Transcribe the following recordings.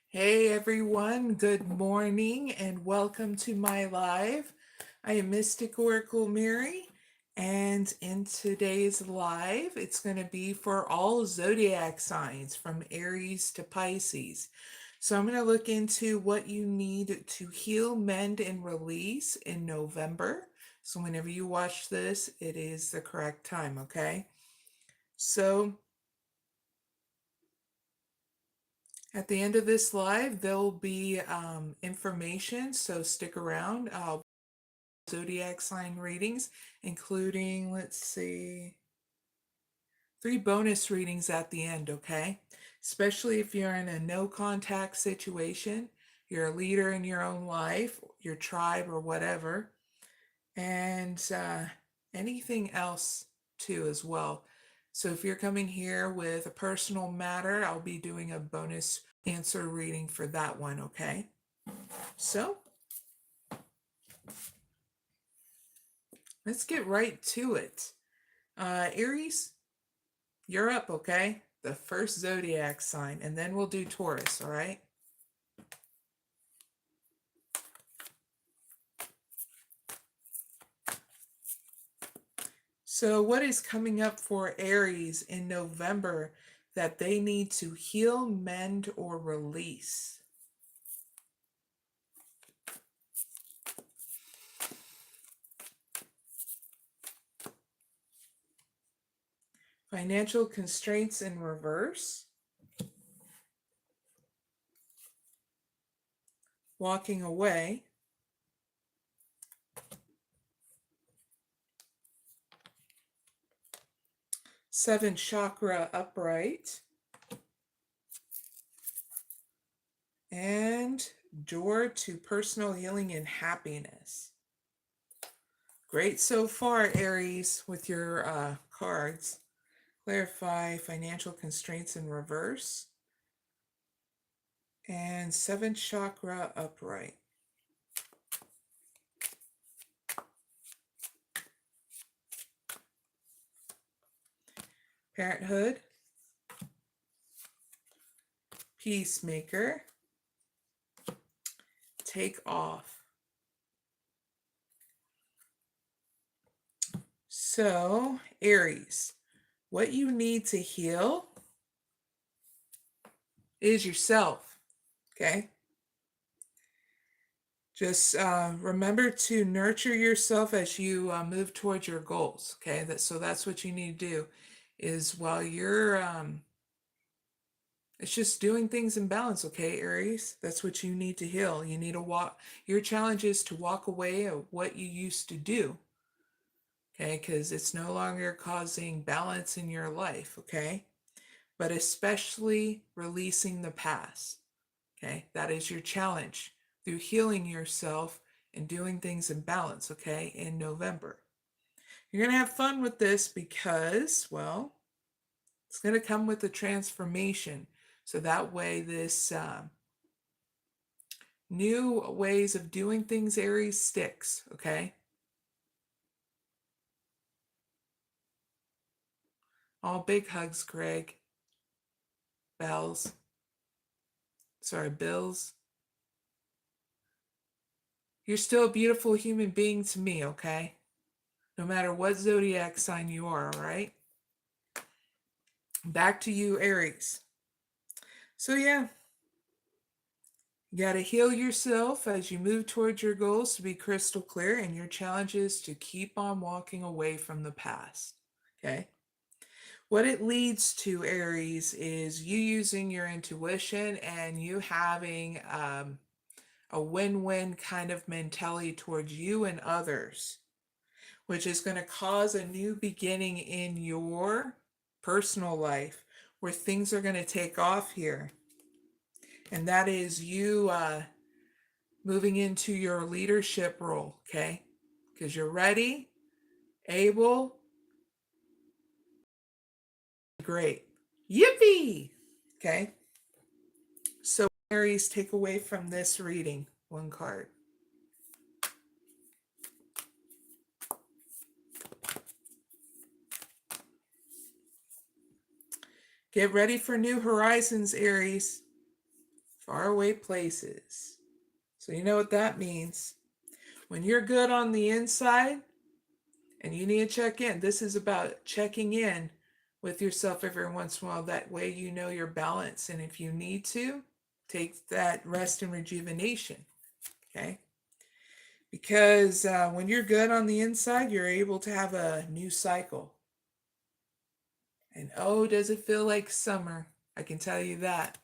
Hey everyone, good morning and welcome to my live. I am mysticoraclemary, and in today's live, it's going to be for all zodiac signs from Aries to Pisces. So I'm going to look into what you need to heal, mend, and release in November. So whenever you watch this, it is the correct time, okay? So at the end of this live, there'll be information, so stick around. Zodiac sign readings, including, let's see, 3 bonus readings at the end, okay? Especially if you're in a no contact situation, you're a leader in your own life, your tribe, or whatever, and anything else too as well. So if you're coming here with a personal matter, I'll be doing a bonus answer reading for that one, okay? So let's get right to it. Aries, you're up, okay? The first zodiac sign, and then we'll do Taurus, all right? So what is coming up for Aries in November that they need to heal, mend, or release? Financial constraints in reverse. Walking away. Seventh chakra upright. And door to personal healing and happiness. Great so far, Aries, with your cards. Clarify financial constraints in reverse. And 7th chakra upright. Parenthood. Peacemaker. Take off. So, Aries, what you need to heal is yourself, okay? Just remember to nurture yourself as you move towards your goals, okay? So that's what you need to do, is while you're, it's just doing things in balance, okay, Aries? That's what you need to heal. You need to walk, your challenge is to walk away of what you used to do, okay? Because it's no longer causing balance in your life, okay? but especially releasing the past. Okay, that is your challenge through healing yourself and doing things in balance, okay, in November. You're going to have fun with this because, well, it's going to come with a transformation. So that way, this new ways of doing things, Aries, sticks, okay? All big hugs, Greg. Bells. Sorry, Bills. You're still a beautiful human being to me, okay? No matter what zodiac sign you are, all right? Back to you, Aries. So yeah, you got to heal yourself as you move towards your goals to be crystal clear, and your challenge is to keep on walking away from the past, okay? What it leads to, Aries, is you using your intuition and you having a win-win kind of mentality towards you and others, which is going to cause a new beginning in your personal life where things are going to take off here. And that is you moving into your leadership role, okay? Because you're ready, able, great. Yippee! Okay? So, Aries, take away from this reading one card. Get ready for new horizons, Aries. Faraway places. So you know what that means. When you're good on the inside and you need to check in, this is about checking in with yourself every once in a while. That way you know your balance. And if you need to, take that rest and rejuvenation. Okay? Because when you're good on the inside, you're able to have a new cycle. And oh, does it feel like summer? I can tell you that.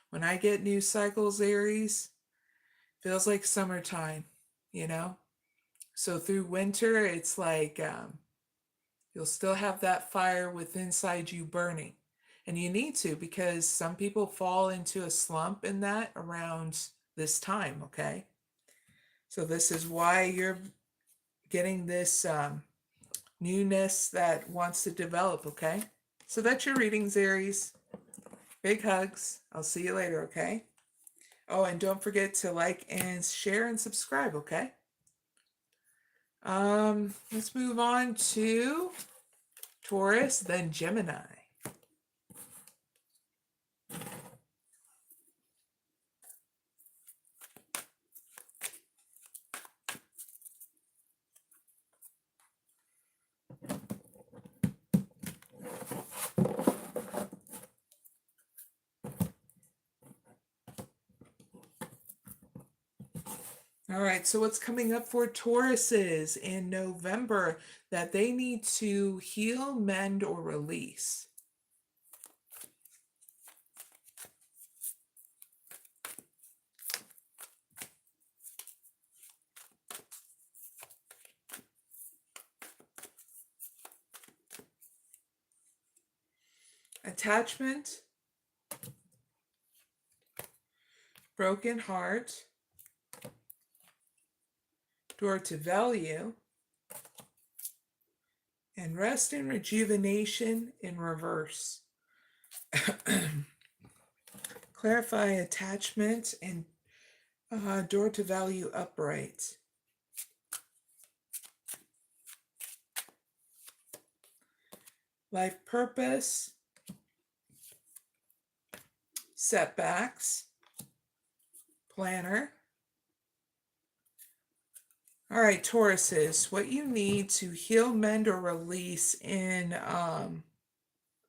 When I get new cycles, Aries, feels like summertime, you know? So through winter, it's like you'll still have that fire within inside you burning. And you need to, because some people fall into a slump in that around this time, okay? So this is why you're getting this newness that wants to develop, okay? So that's your readings, Aries. Big hugs. I'll see you later, okay? Oh, and don't forget to like and share and subscribe, okay? Let's move on to Taurus, then Gemini. All right, so what's coming up for Tauruses in November that they need to heal, mend, or release? Attachment, broken heart, door to value, and rest and rejuvenation in reverse. Clarify attachment and door to value upright. Life purpose, setbacks, planner. All right, Tauruses, what you need to heal, mend, or release in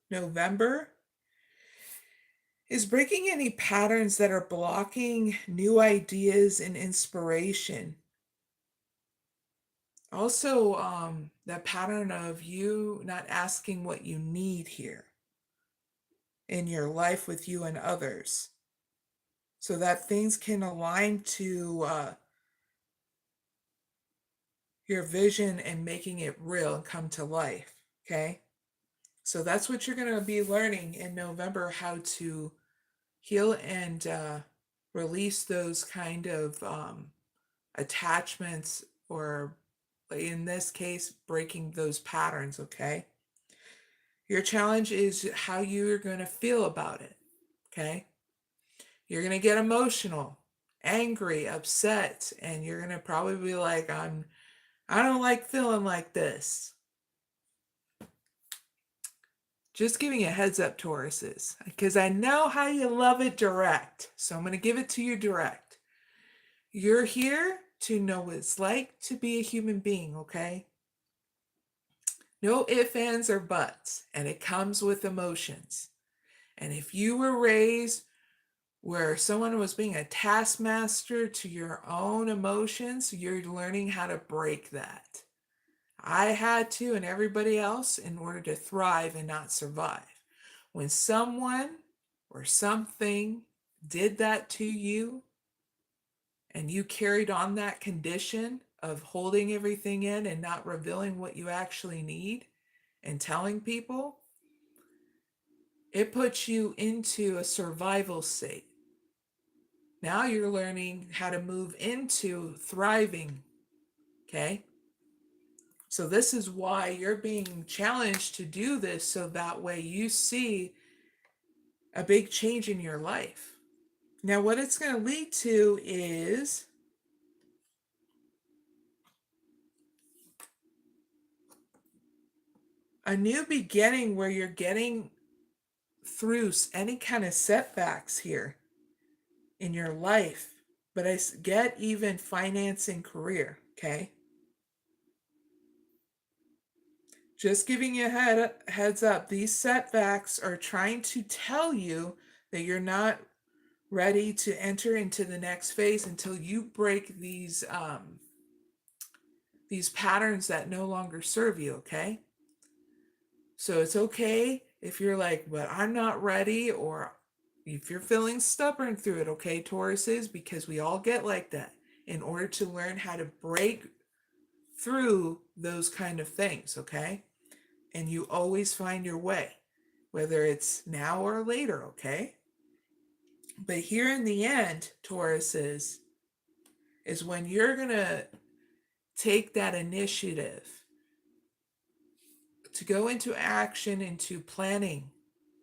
November is breaking any patterns that are blocking new ideas and inspiration. Also, that pattern of you not asking what you need here in your life with you and others, so that things can align to your vision and making it real and come to life, okay? So that's what you're going to be learning in November, how to heal and release those kind of attachments, or in this case, breaking those patterns, okay? Your challenge is how you're going to feel about it, okay? You're going to get emotional, angry, upset, and you're going to probably be like, I don't like feeling like this. Just giving you a heads up, Tauruses, because I know how you love it direct. So I'm going to give it to you direct. You're here to know what it's like to be a human being, okay? No ifs, ands, or buts, and it comes with emotions. And if you were raised where someone was being a taskmaster to your own emotions, you're learning how to break that. I had to, and everybody else, in order to thrive and not survive. When someone or something did that to you, and you carried on that condition of holding everything in and not revealing what you actually need and telling people, it puts you into a survival state. Now you're learning how to move into thriving, okay? So this is why you're being challenged to do this, so that way you see a big change in your life. Now what it's going to lead to is a new beginning where you're getting through any kind of setbacks here in your life, but I get even finance and career, okay? Just giving you a heads up, these setbacks are trying to tell you that you're not ready to enter into the next phase until you break these patterns that no longer serve you, okay? So it's okay if you're like, but I'm not ready, or if you're feeling stubborn through it, okay, Tauruses, because we all get like that in order to learn how to break through those kind of things, okay? And you always find your way, whether it's now or later, okay? But here in the end, Tauruses, is when you're going to take that initiative to go into action, into planning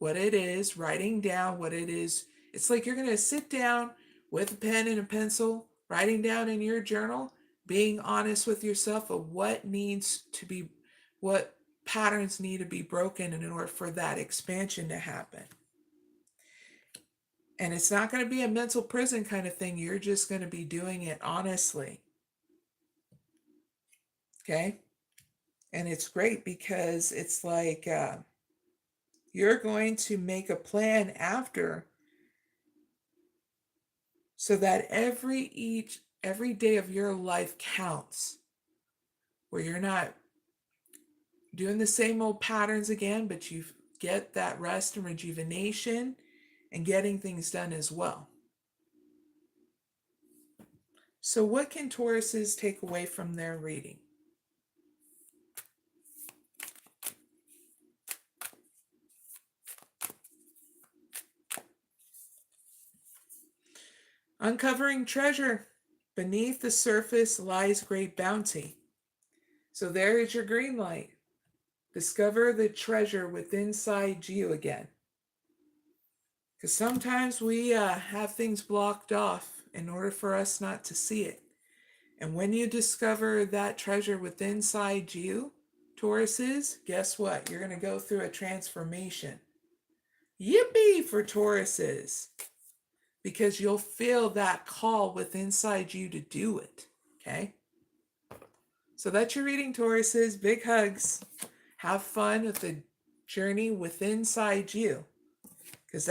what it is, writing down what it is. It's like you're going to sit down with a pen and a pencil, writing down in your journal, being honest with yourself of what needs to be, what patterns need to be broken in order for that expansion to happen. And it's not going to be a mental prison kind of thing. You're just going to be doing it honestly. Okay? And it's great because it's like you're going to make a plan after, so that every day of your life counts, where you're not doing the same old patterns again, but you get that rest and rejuvenation and getting things done as well. So what can Tauruses take away from their reading? Uncovering treasure. Beneath the surface lies great bounty. So there is your green light. Discover the treasure within inside you again. Because sometimes we have things blocked off in order for us not to see it. And when you discover that treasure within inside you, Tauruses, guess what? You're going to go through a transformation. Yippee for Tauruses! Because you'll feel that call within inside you to do it. Okay? So that's your reading, Tauruses. Big hugs. Have fun with the journey within inside you. Because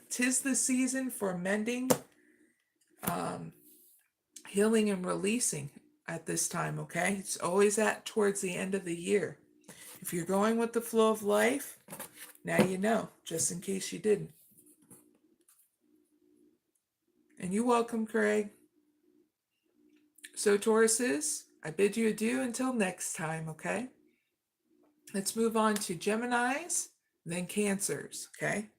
tis the season for mending, healing, and releasing at this time, okay? It's always towards the end of the year. If you're going with the flow of life, now you know, just in case you didn't. And you're welcome, Craig. So, Tauruses, I bid you adieu until next time, okay? Let's move on to Geminis. then Cancers, okay?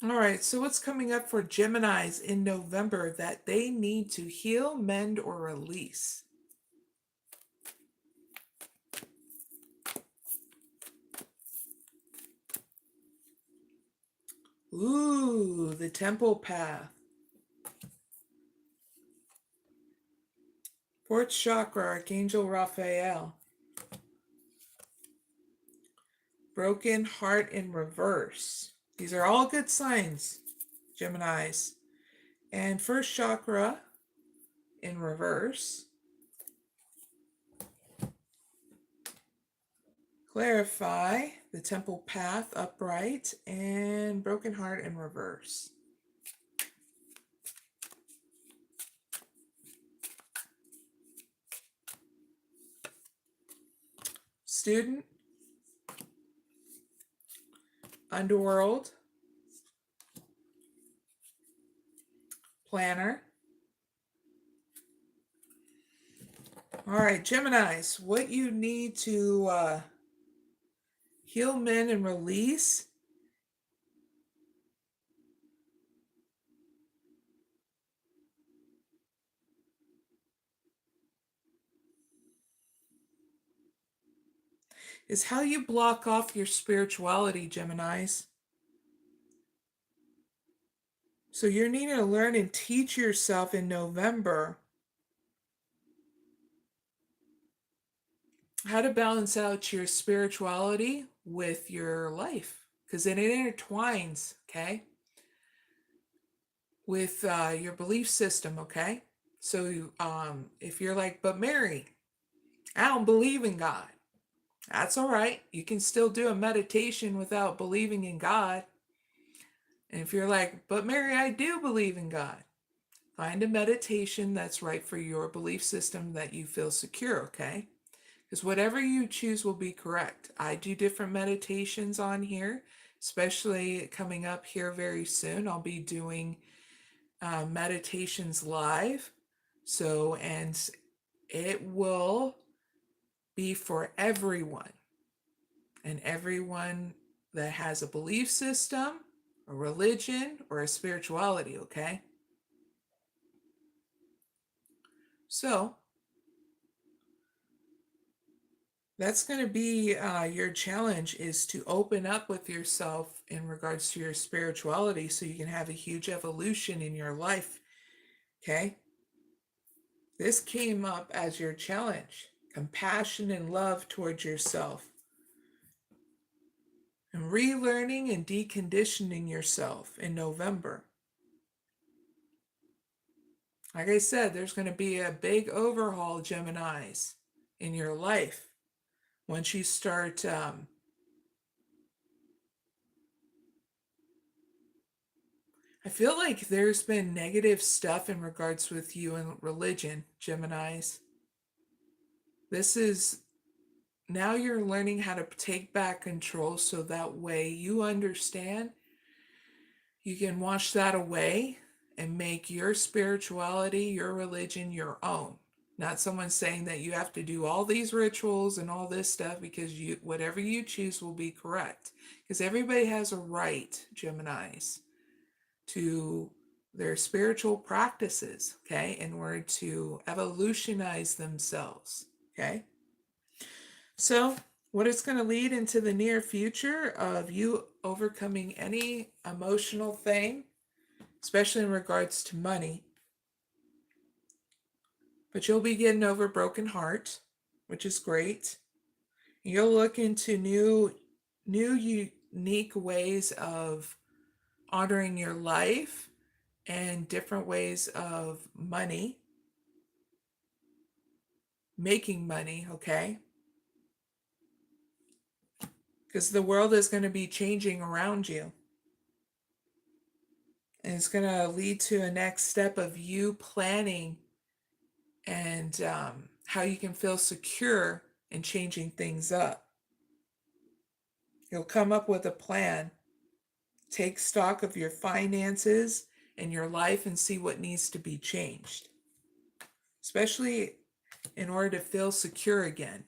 All right, so what's coming up for Geminis in November that they need to heal, mend, or release? Ooh, the Temple Path. Fourth chakra, Archangel Raphael. Broken heart in reverse. These are all good signs, Geminis. And first chakra in reverse. Clarify, the Temple Path upright, and broken heart in reverse. Student, underworld, planner. All right, Geminis, what you need to heal, mend, and release is how you block off your spirituality, Geminis. So you're needing to learn and teach yourself in November how to balance out your spirituality with your life, because it intertwines, okay, with your belief system, okay? So if you're like, but Mary, I don't believe in God. That's all right. You can still do a meditation without believing in God. And if you're like, but Mary, I do believe in God, find a meditation that's right for your belief system that you feel secure, okay? Because whatever you choose will be correct. I do different meditations on here, especially coming up here very soon. I'll be doing meditations live. So, and it will be for everyone, and everyone that has a belief system, a religion, or a spirituality, okay? So, that's going to be your challenge, is to open up with yourself in regards to your spirituality so you can have a huge evolution in your life, okay? This came up as your challenge, compassion and love towards yourself, and relearning and deconditioning yourself in November. Like I said, there's going to be a big overhaul, Geminis, in your life once you start I feel like there's been negative stuff in regards with you and religion, Geminis. This is, now you're learning how to take back control so that way you understand you can wash that away and make your spirituality, your religion, your own. Not someone saying that you have to do all these rituals and all this stuff, because you, whatever you choose will be correct. Because everybody has a right, Geminis, to their spiritual practices, okay, in order to evolutionize themselves, okay? So, what it's going to lead into the near future of you overcoming any emotional thing, especially in regards to money. But you'll be getting over broken heart, which is great. You'll look into new unique ways of honoring your life and different ways of money, making money, okay? Because the world is going to be changing around you. And it's going to lead to a next step of you planning and how you can feel secure in changing things up. You'll come up with a plan, take stock of your finances and your life and see what needs to be changed, especially in order to feel secure again.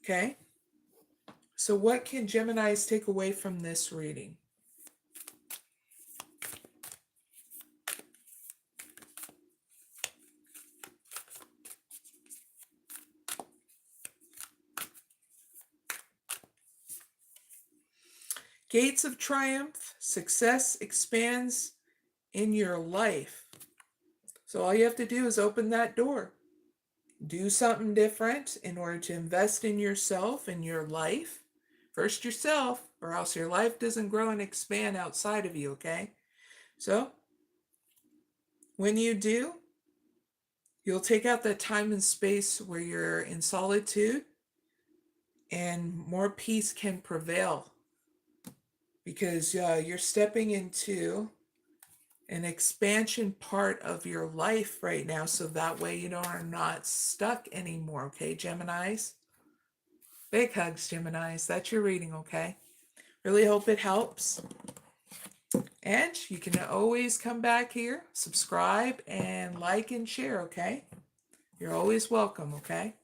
Okay? So what can Geminis take away from this reading? Gates of triumph, success expands in your life. So all you have to do is open that door. Do something different in order to invest in yourself and your life. First yourself, or else your life doesn't grow and expand outside of you, okay? So when you do, you'll take out that time and space where you're in solitude and more peace can prevail because you're stepping into an expansion part of your life right now, so that way you are not stuck anymore, okay, Geminis? Big hugs, Geminis. That's your reading, okay? Really hope it helps. And you can always come back here, subscribe, and like and share, okay? You're always welcome, okay?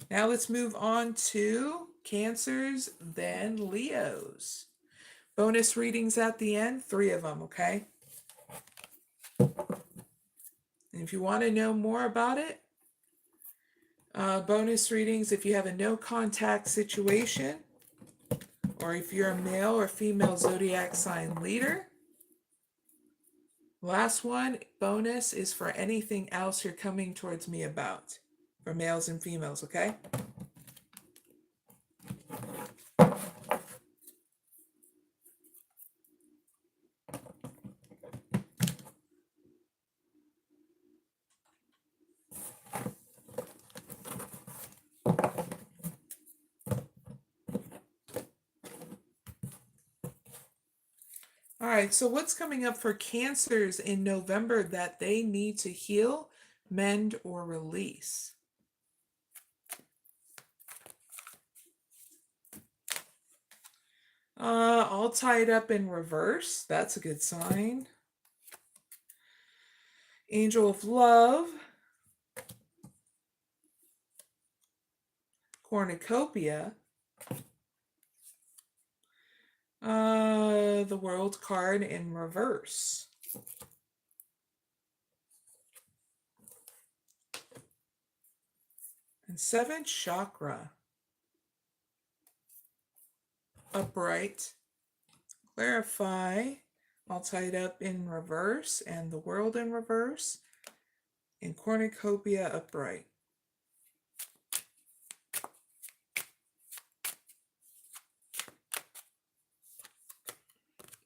Now let's move on to Cancers, then Leos. Bonus readings at the end, 3 of them, okay? And if you want to know more about it, bonus readings if you have a no contact situation, or if you're a male or female zodiac sign leader. Last one, bonus, is for anything else you're coming towards me about, for males and females, okay? All right, so what's coming up for Cancers in November that they need to heal, mend, or release? All tied up in reverse. That's a good sign. Angel of Love. Cornucopia. The World card in reverse. And 7th chakra. Upright. Clarify. All tied up in reverse, and the World in reverse. And Cornucopia upright.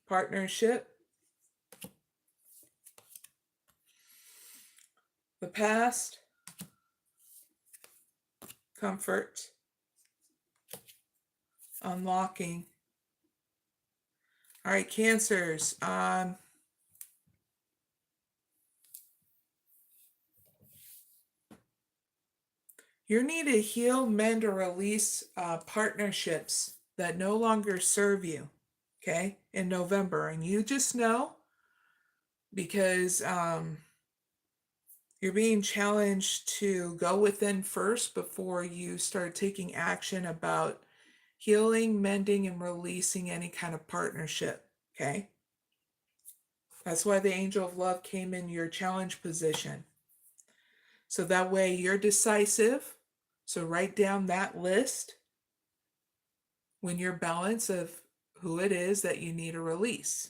Partnership. The past. Comfort. Unlocking. All right, Cancers. You need to heal, mend, or release partnerships that no longer serve you, okay, in November. And you just know because you're being challenged to go within first before you start taking action about healing, mending, and releasing any kind of partnership, okay? That's why the Angel of Love came in your challenge position. So that way you're decisive. So write down that list when you're balanced of who it is that you need to release.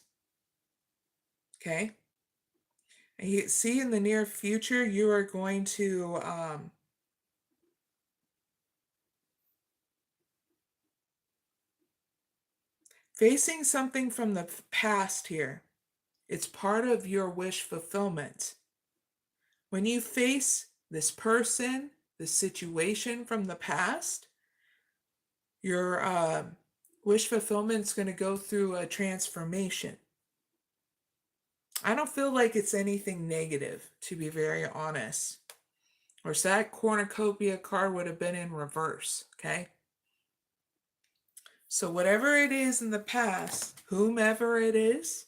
Okay? And you see in the near future, you are going to facing something from the past here. It's part of your wish fulfillment. When you face this person, the situation from the past, you're wish fulfillment is going to go through a transformation. I don't feel like it's anything negative, to be very honest. Or so that cornucopia card would have been in reverse, okay? So whatever it is in the past, whomever it is,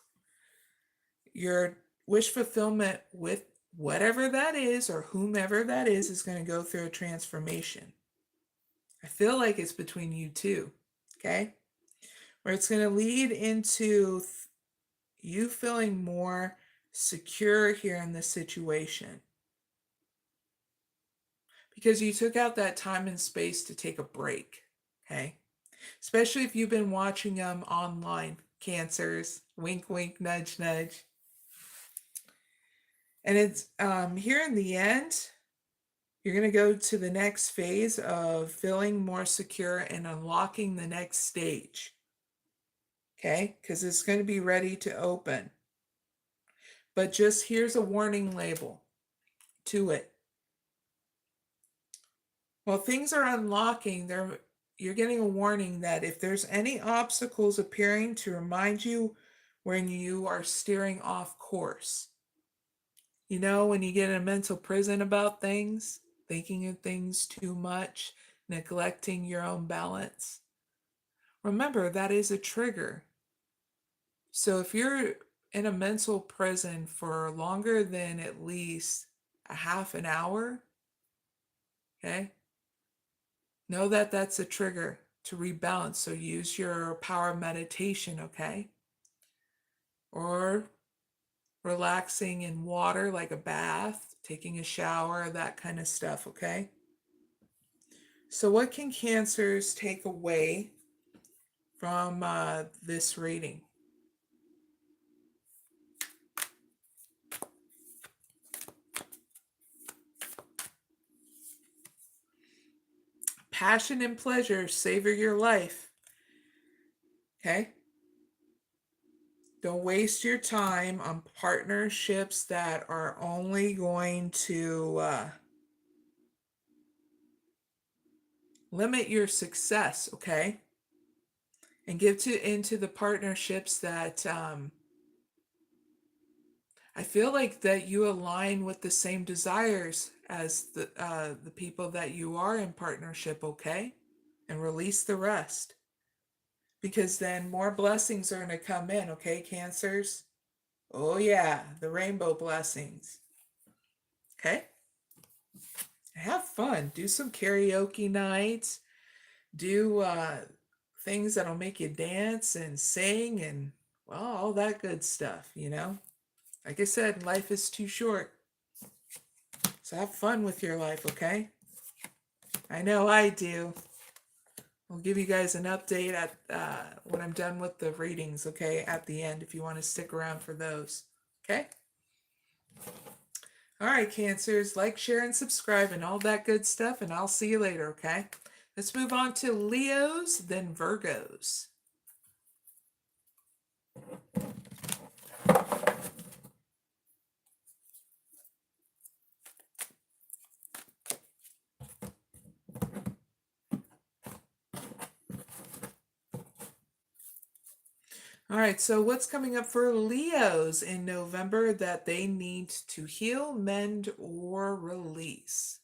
your wish fulfillment with whatever that is or whomever that is going to go through a transformation. I feel like it's between you two, okay? Where it's going to lead into you feeling more secure here in this situation. Because you took out that time and space to take a break, okay? Especially if you've been watching them online, Cancers, wink, wink, nudge, nudge. And it's here in the end, you're going to go to the next phase of feeling more secure and unlocking the next stage. Okay? Because it's going to be ready to open. But just here's a warning label to it. While things are unlocking, you're getting a warning that if there's any obstacles appearing to remind you when you are steering off course. You know, when you get in a mental prison about things, thinking of things too much, neglecting your own balance. Remember, that is a trigger. So if you're in a mental prison for longer than at least a half an hour, okay, know that that's a trigger to rebalance. So use your power meditation, okay? Or relaxing in water like a bath, taking a shower, that kind of stuff, okay? So what can Cancers take away from this reading? Passion and pleasure savor your life. Okay? Don't waste your time on partnerships that are only going to limit your success, okay? And give into the partnerships that I feel like that you align with the same desires as the people that you are in partnership, okay? And release the rest. Because then more blessings are going to come in, okay, Cancers? Oh yeah, the rainbow blessings. Okay? Have fun. Do some karaoke nights. Do things that'll make you dance and sing and, well, all that good stuff, you know? Like I said, life is too short. So have fun with your life, okay? I know I do. I'll give you guys an update at when I'm done with the readings, okay, at the end if you want to stick around for those, okay? All right, Cancers, like, share, and subscribe and all that good stuff, and I'll see you later, okay? Let's move on to Leos, then Virgos. All right, so what's coming up for Leos in November that they need to heal, mend, or release?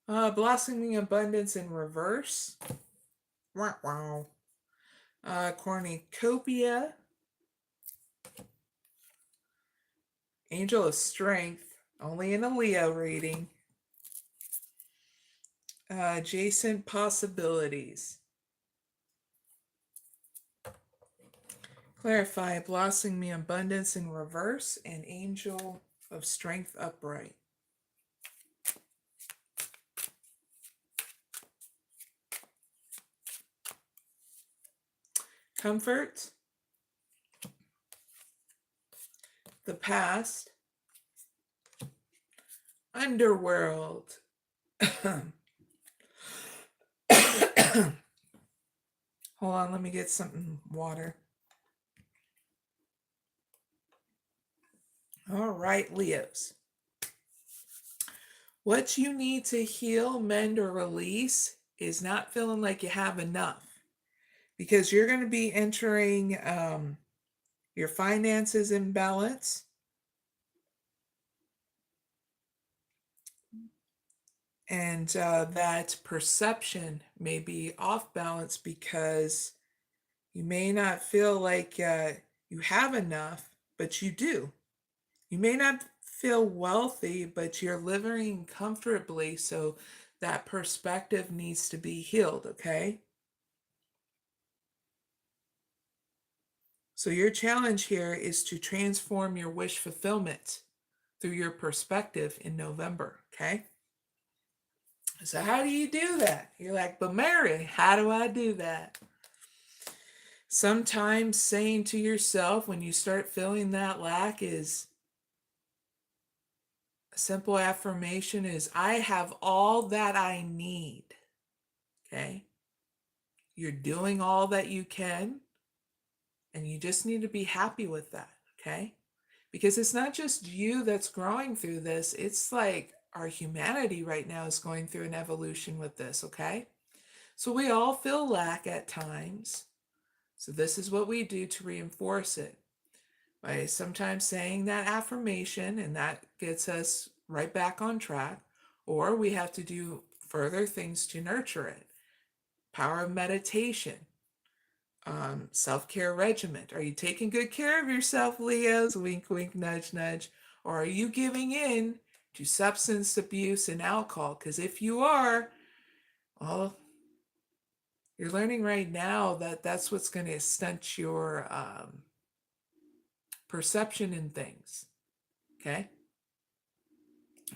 Blossoming abundance in reverse. Wow, wow. Cornucopia. Angel of Strength, only in a Leo reading. Adjacent possibilities. Clarify, blossoming abundance in reverse and angel of strength upright. Comfort, the past, underworld. Hold on, let me get something water. All right, Leos. What you need to heal, mend, or release is not feeling like you have enough, because you're going to be entering your finances in balance. And that perception may be off balance because you may not feel like you have enough, but you do. You may not feel wealthy, but you're living comfortably. So that perspective needs to be healed, okay? So your challenge here is to transform your wish fulfillment through your perspective in November, okay? So how do you do that? You're like, but Mary, how do I do that? Sometimes saying to yourself when you start feeling that lack is a simple affirmation is, I have all that I need. Okay? You're doing all that you can, and you just need to be happy with that. Okay? Because it's not just you that's growing through this, it's like our humanity right now is going through an evolution with this. Okay? So we all feel lack at times. So this is what we do to reinforce it. By sometimes saying that affirmation, and that gets us right back on track, or we have to do further things to nurture it. Power of meditation, self-care regimen. Are you taking good care of yourself, Leos? Wink, wink, nudge, nudge. Or are you giving in to substance abuse and alcohol? Because if you are, well, you're learning right now that that's what's going to stunt your perception in things. Okay?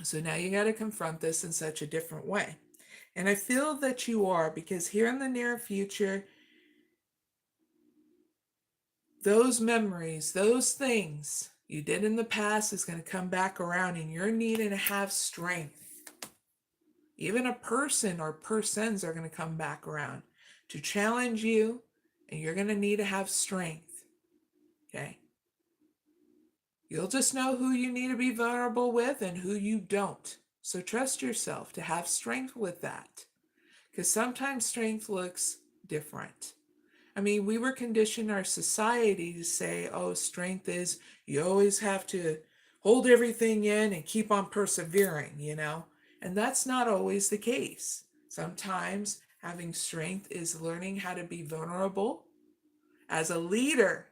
So now you got to confront this in such a different way. And I feel that you are, because here in the near future, those memories, those things you did in the past is going to come back around, and you're needing to have strength. Even a person or persons are going to come back around to challenge you, and you're going to need to have strength. Okay? You'll just know who you need to be vulnerable with and who you don't. So trust yourself to have strength with that. Because sometimes strength looks different. I mean, we were conditioned our society to say, oh, strength is you always have to hold everything in and keep on persevering, you know? And that's not always the case. Sometimes having strength is learning how to be vulnerable as a leader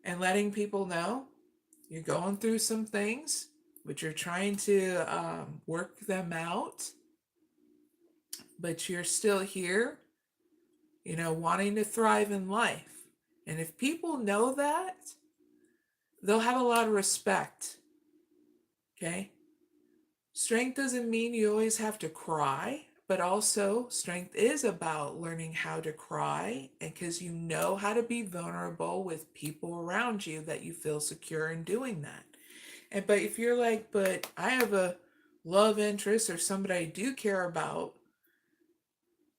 and letting people know you're going through some things, but you're trying to work them out, but you're still here, you know, wanting to thrive in life. And if people know that, they'll have a lot of respect. Okay? Strength doesn't mean you always have to cry, but also strength is about learning how to cry, and because you know how to be vulnerable with people around you that you feel secure in doing that. And but if you're like, but I have a love interest or somebody I do care about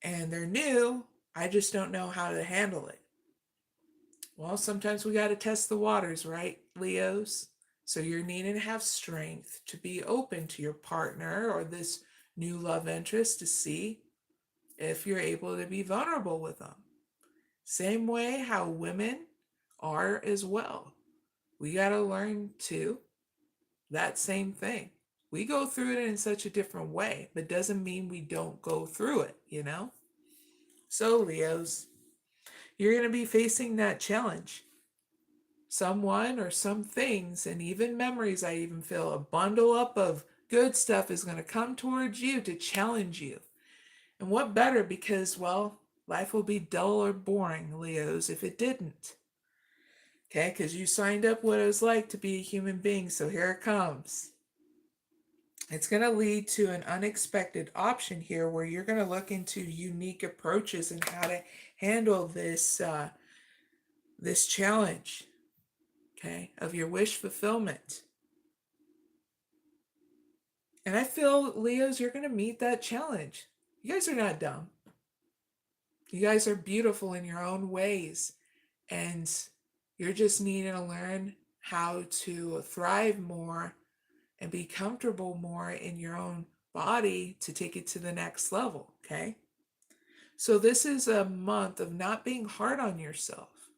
and they're new, I just don't know how to handle it. Well, sometimes we got to test the waters, right, Leos? So you're needing to have strength to be open to your partner or this new love interest to see if you're able to be vulnerable with them. Same way how women are as well. We got to learn to that same thing. We go through it in such a different way, but doesn't mean we don't go through it, you know? So, Leos, you're going to be facing that challenge. Someone or some things, and even memories, I even feel a bundle up of good stuff is going to come towards you to challenge you. And what better, because, well, life will be dull or boring, Leos, if it didn't. Okay, because you signed up what it was like to be a human being, so here it comes. It's going to lead to an unexpected option here where you're going to look into unique approaches and how to handle this this challenge, okay, of your wish fulfillment. And I feel, Leos, you're going to meet that challenge. You guys are not dumb. You guys are beautiful in your own ways, and you're just needing to learn how to thrive more and be comfortable more in your own body to take it to the next level, okay? So this is a month of not being hard on yourself,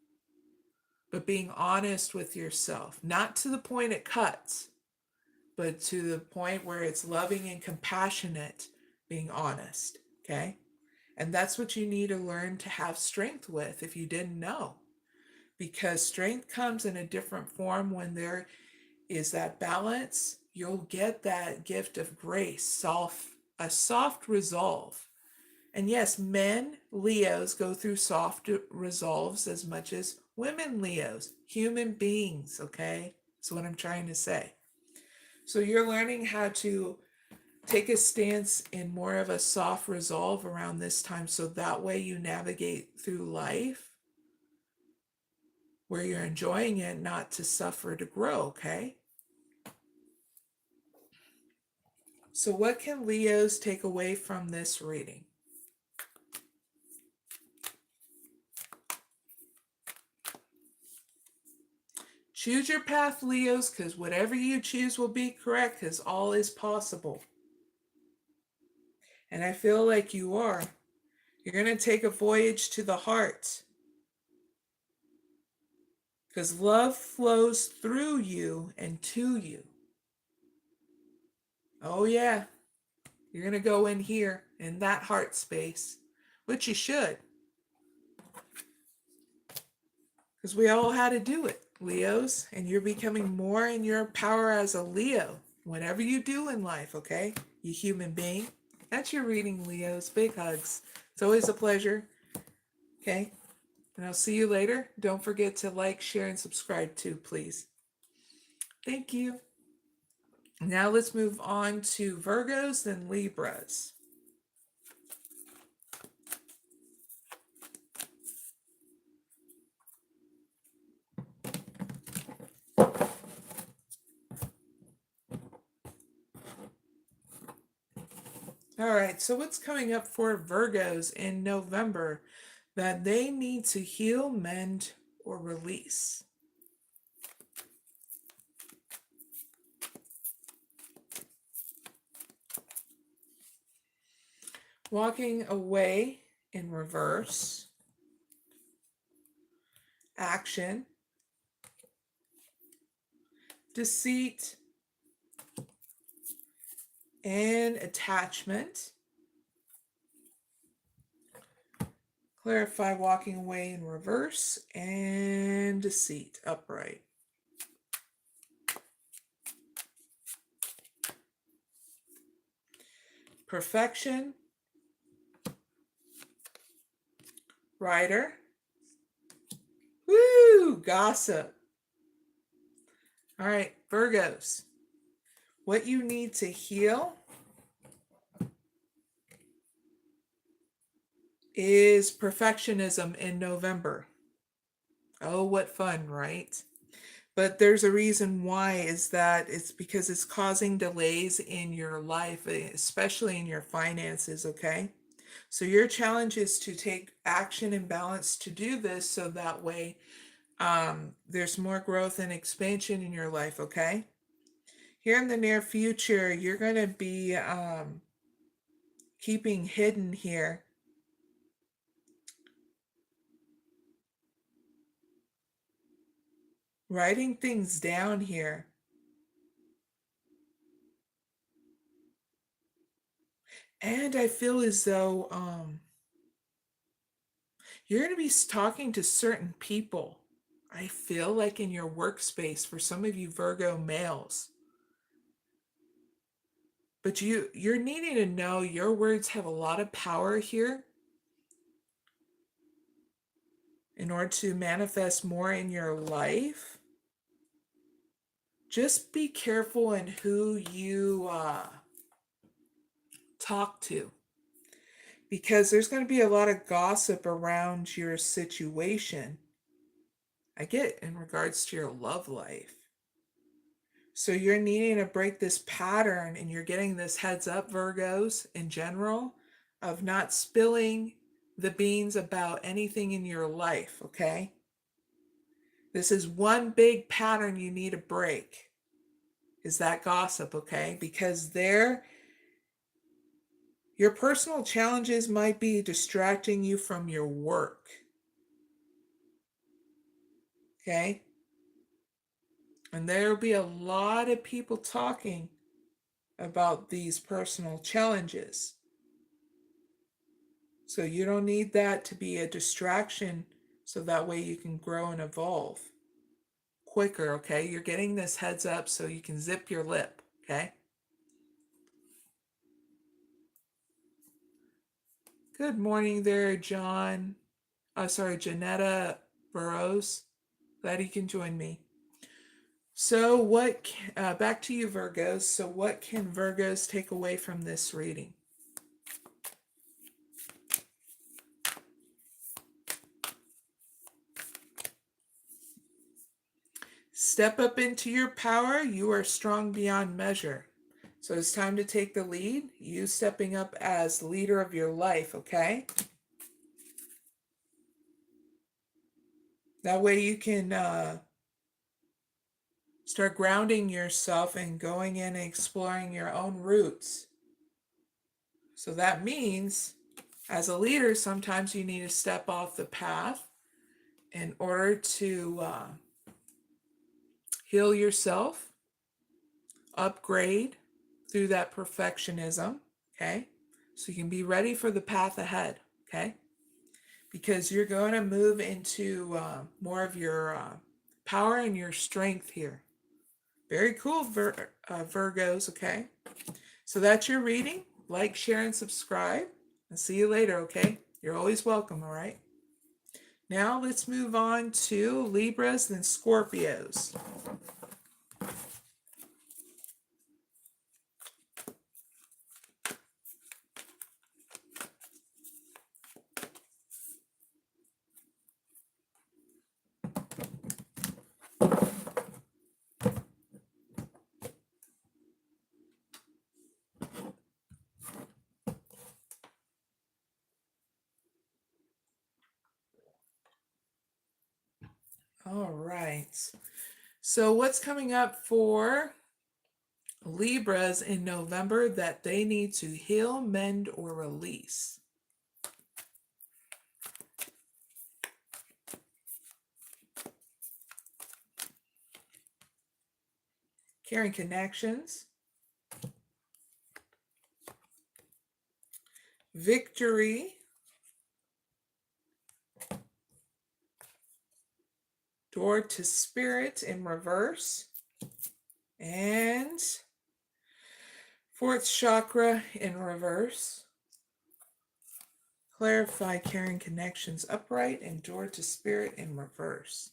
but being honest with yourself, not to the point it cuts, but to the point where it's loving and compassionate, being honest, okay? And that's what you need to learn to have strength with if you didn't know. Because strength comes in a different form when there is that balance. You'll get that gift of grace, a soft resolve. And yes, men, Leos, go through soft resolves as much as women, Leos, human beings, okay? That's what I'm trying to say. So you're learning how to take a stance in more of a soft resolve around this time, so that way you navigate through life where you're enjoying it, not to suffer to grow, okay? So what can Leos take away from this reading? Choose your path, Leos, because whatever you choose will be correct, because all is possible. And I feel like you are. You're going to take a voyage to the heart, because love flows through you and to you. Oh yeah, you're going to go in here, in that heart space, which you should. Because we all had to do it, Leos, and you're becoming more in your power as a Leo, whatever you do in life, okay? You human being. That's your reading, Leos. Big hugs. It's always a pleasure, okay? And I'll see you later. Don't forget to like, share, and subscribe too, please. Thank you. Now let's move on to Virgos and Libras. All right, so what's coming up for Virgos in November that they need to heal, mend, or release? Walking away in reverse, action, deceit, and attachment. Clarify walking away in reverse and deceit upright. Perfection, Rider. Woo! Gossip. All right, Virgos. What you need to heal is perfectionism in November. Oh, what fun, right? But there's a reason why, is that it's because it's causing delays in your life, especially in your finances, okay? So your challenge is to take action and balance to do this, so that way there's more growth and expansion in your life, okay? Here in the near future, you're going to be keeping hidden here. Writing things down here. And I feel as though you're going to be talking to certain people. I feel like in your workspace, for some of you Virgo males. But you're needing to know your words have a lot of power here in order to manifest more in your life. Just be careful in who you talk to, because there's going to be a lot of gossip around your situation. I get in regards to your love life. So you're needing to break this pattern, and you're getting this heads up, Virgos, in general, of not spilling the beans about anything in your life, okay? This is one big pattern you need to break, is that gossip, okay? Because your personal challenges might be distracting you from your work, okay? And there will be a lot of people talking about these personal challenges. So you don't need that to be a distraction, so that way you can grow and evolve quicker, okay? You're getting this heads up so you can zip your lip, okay? Good morning there, John. Sorry, Janetta Burrows. Glad you can join me. So back to you, Virgos. So what can Virgos take away from this reading? Step up into your power. You are strong beyond measure. So it's time to take the lead. You stepping up as leader of your life, okay? That way you can start grounding yourself and going in and exploring your own roots. So that means, as a leader, sometimes you need to step off the path in order to heal yourself, upgrade through that perfectionism, okay? So you can be ready for the path ahead, okay? Because you're going to move into more of your power and your strength here. Very cool, Virgos, okay? So that's your reading. Like, share, and subscribe. I'll see you later, okay? You're always welcome, all right? Now let's move on to Libras and Scorpios. All right. So what's coming up for Libras in November that they need to heal, mend, or release? Caring connections, victory, door to spirit in reverse, and fourth chakra in reverse. Clarify caring connections upright and door to spirit in reverse.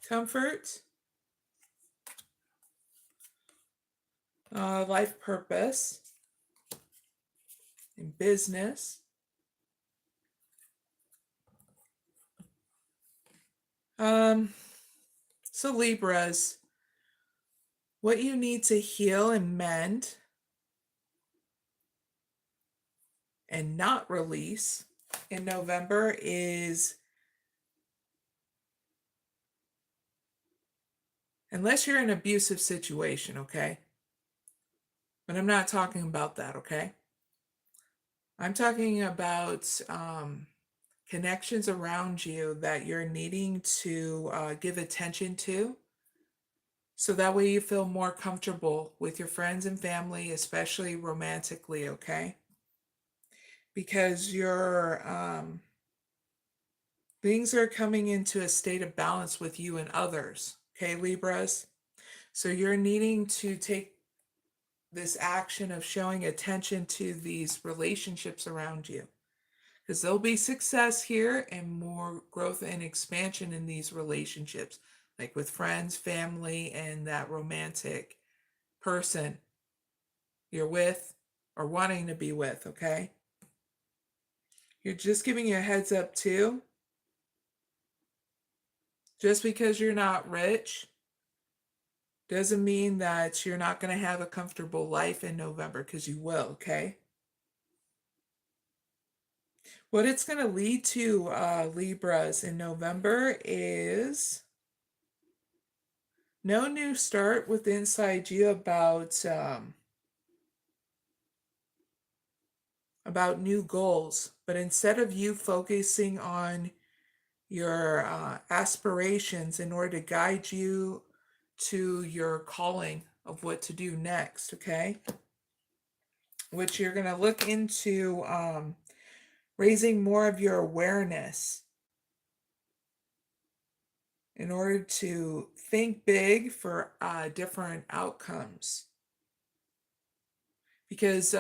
Comfort, life purpose, in business. So Libras, what you need to heal and mend and not release in November is, unless you're in an abusive situation, okay? But I'm not talking about that, okay? I'm talking about connections around you that you're needing to give attention to. So that way you feel more comfortable with your friends and family, especially romantically, okay? Because things are coming into a state of balance with you and others, okay, Libras? So you're needing to take this action of showing attention to these relationships around you, because there'll be success here and more growth and expansion in these relationships, like with friends, family, and that romantic person you're with or wanting to be with, okay? You're just giving you a heads up too. Just because you're not rich doesn't mean that you're not going to have a comfortable life in November, because you will, okay? What it's going to lead to, Libras, in November is no new start with inside you about new goals, but instead of you focusing on your aspirations in order to guide you to your calling of what to do next, okay? Which you're going to look into raising more of your awareness in order to think big for different outcomes. Because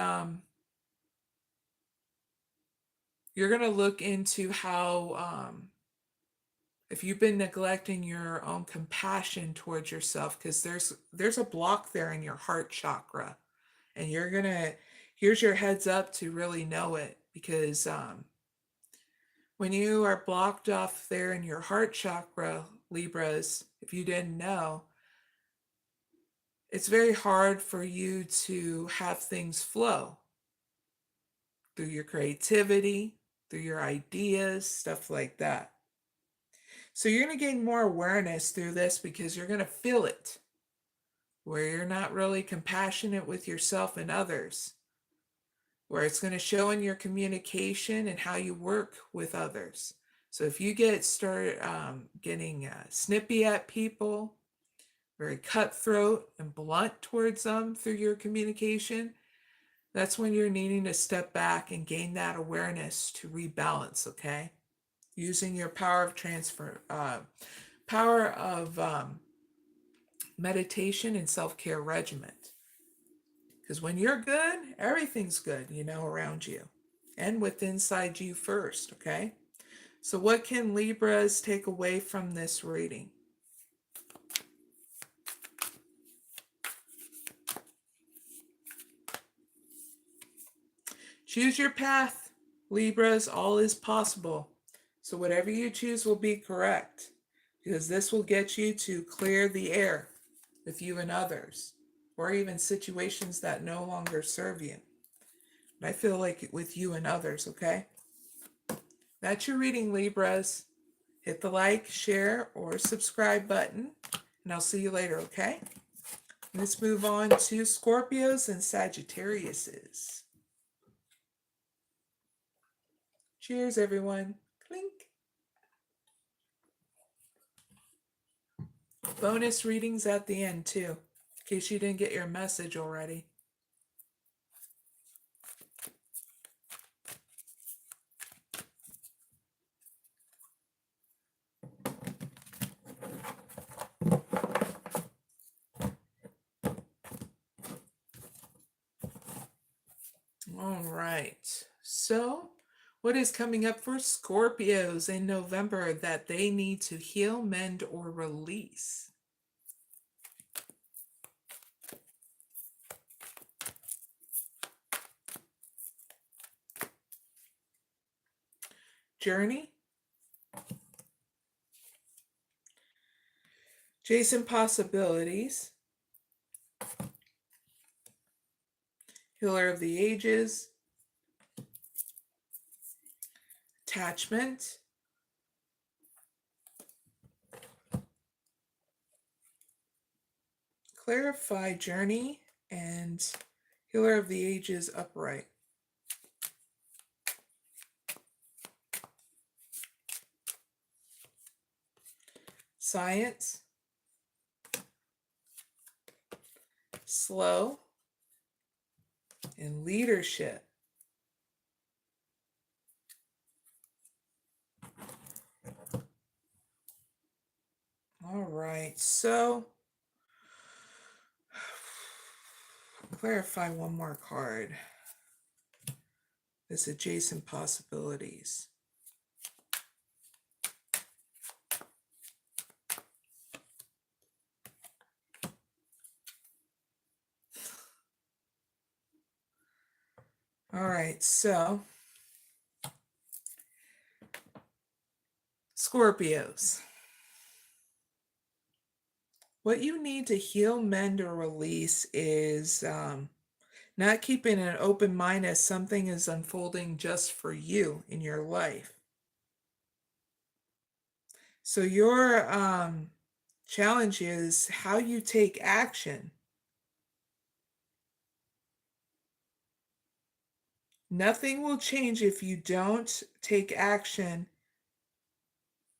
you're going to look into how, if you've been neglecting your own compassion towards yourself, because there's a block there in your heart chakra, and you're going to, here's your heads up to really know it, because when you are blocked off there in your heart chakra, Libras, if you didn't know, it's very hard for you to have things flow through your creativity, through your ideas, stuff like that. So you're going to gain more awareness through this because you're going to feel it, where you're not really compassionate with yourself and others, where it's going to show in your communication and how you work with others. So if you start getting snippy at people, very cutthroat and blunt towards them through your communication, that's when you're needing to step back and gain that awareness to rebalance, okay? Using your power of meditation and self-care regimen. Because when you're good, everything's good, around you and with inside you first, okay? So what can Libras take away from this reading? Choose your path, Libras. All is possible. So whatever you choose will be correct, because this will get you to clear the air with you and others, or even situations that no longer serve you. But I feel like with you and others, okay? That's your reading, Libras. Hit the like, share, or subscribe button, and I'll see you later, okay? Let's move on to Scorpios and Sagittariuses. Cheers, everyone. Clink. Bonus readings at the end, too, in case you didn't get your message already. All right. So, what is coming up for Scorpios in November that they need to heal, mend, or release? Journey, Jason Possibilities, Healer of the Ages, Attachment, Clarify Journey, and Healer of the Ages Upright. Science, Slow, and Leadership. All right, so clarify one more card. This Adjacent Possibilities. All right, so Scorpios. What you need to heal, mend, or release is not keeping an open mind as something is unfolding just for you in your life. So your challenge is how you take action. Nothing will change if you don't take action,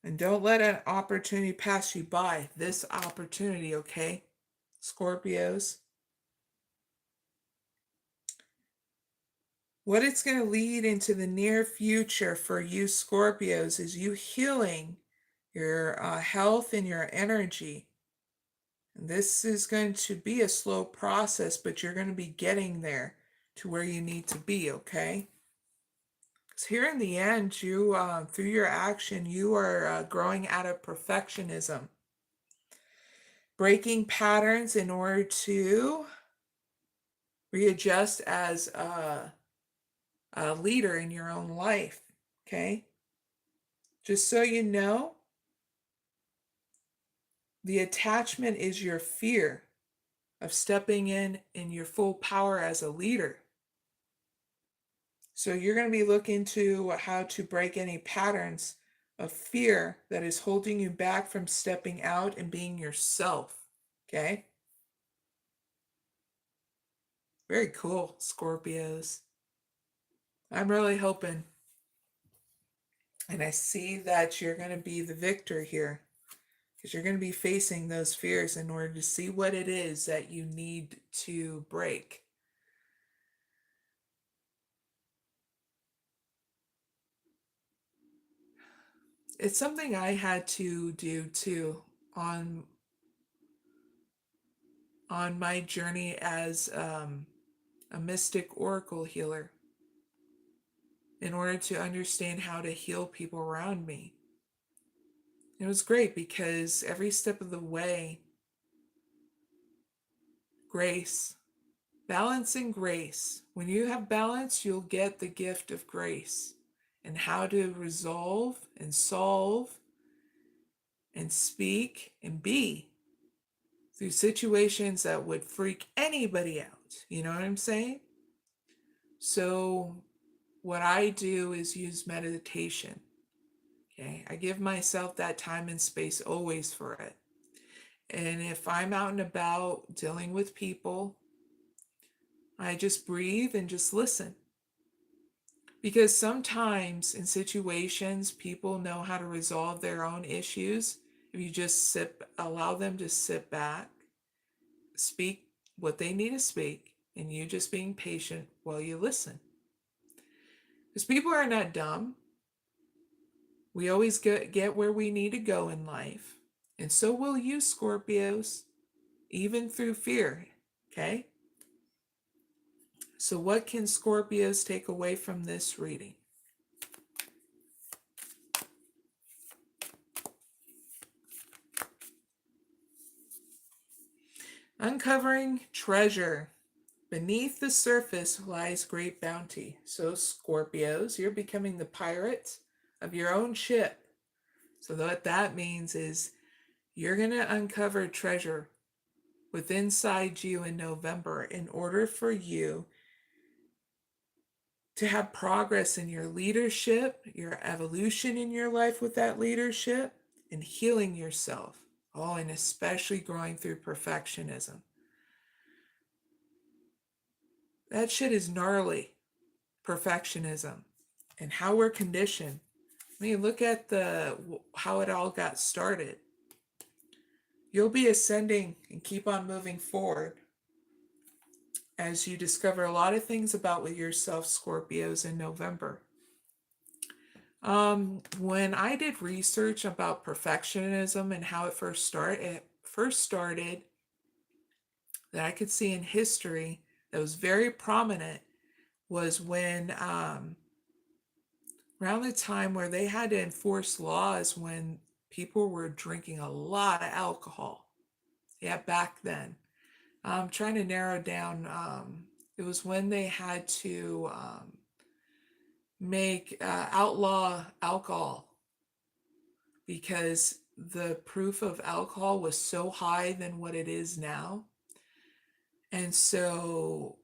and don't let an opportunity pass you by. This opportunity, okay, Scorpios? What it's going to lead into the near future for you Scorpios is you healing your health and your energy. And this is going to be a slow process, but you're going to be getting there to where you need to be, okay? Because here in the end, you, through your action, you are growing out of perfectionism, breaking patterns in order to readjust as a leader in your own life, okay? Just so you know, the attachment is your fear of stepping in your full power as a leader. So you're going to be looking to how to break any patterns of fear that is holding you back from stepping out and being yourself, okay? Very cool, Scorpios. I'm really hoping. And I see that you're going to be the victor here, because you're going to be facing those fears in order to see what it is that you need to break. It's something I had to do too on my journey as a mystic oracle healer, in order to understand how to heal people around me. It was great because every step of the way, grace, balance and grace. When you have balance, you'll get the gift of grace and how to resolve and solve and speak and be through situations that would freak anybody out. You know what I'm saying? So what I do is use meditation. Okay, I give myself that time and space always for it. And if I'm out and about dealing with people, I just breathe and just listen. Because sometimes in situations, people know how to resolve their own issues. If you just allow them to sit back, speak what they need to speak, and you just being patient while you listen. Because people are not dumb. We always get where we need to go in life. And so will you, Scorpios, even through fear. Okay? So what can Scorpios take away from this reading? Uncovering treasure. Beneath the surface lies great bounty. So Scorpios, you're becoming the pirate of your own ship. So what that means is you're going to uncover treasure within inside you in November in order for you to have progress in your leadership, your evolution in your life with that leadership, and healing yourself. Oh, and especially growing through perfectionism. That shit is gnarly, perfectionism, and how we're conditioned. I mean, look at how it all got started. You'll be ascending and keep on moving forward as you discover a lot of things about yourself, Scorpios, in November. When I did research about perfectionism and how it first started that I could see in history that was very prominent was when around the time where they had to enforce laws when people were drinking a lot of alcohol. Yeah, back then. I'm trying to narrow down. It was when they had to make outlaw alcohol, because the proof of alcohol was so high than what it is now. And so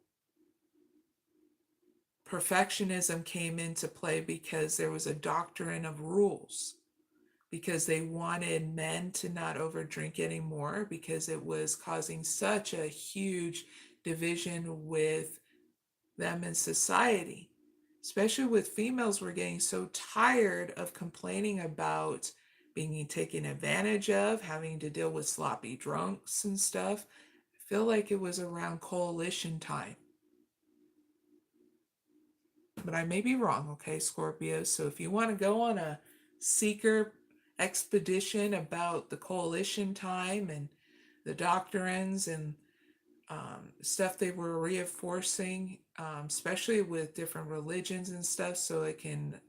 perfectionism came into play because there was a doctrine of rules, because they wanted men to not overdrink anymore because it was causing such a huge division with them in society. Especially with females, we're getting so tired of complaining about being taken advantage of, having to deal with sloppy drunks and stuff. I feel like it was around coalition time. But I may be wrong, okay, Scorpio? So if you want to go on a seeker expedition about the coalition time and the doctrines and stuff they were reinforcing, especially with different religions and stuff, so it can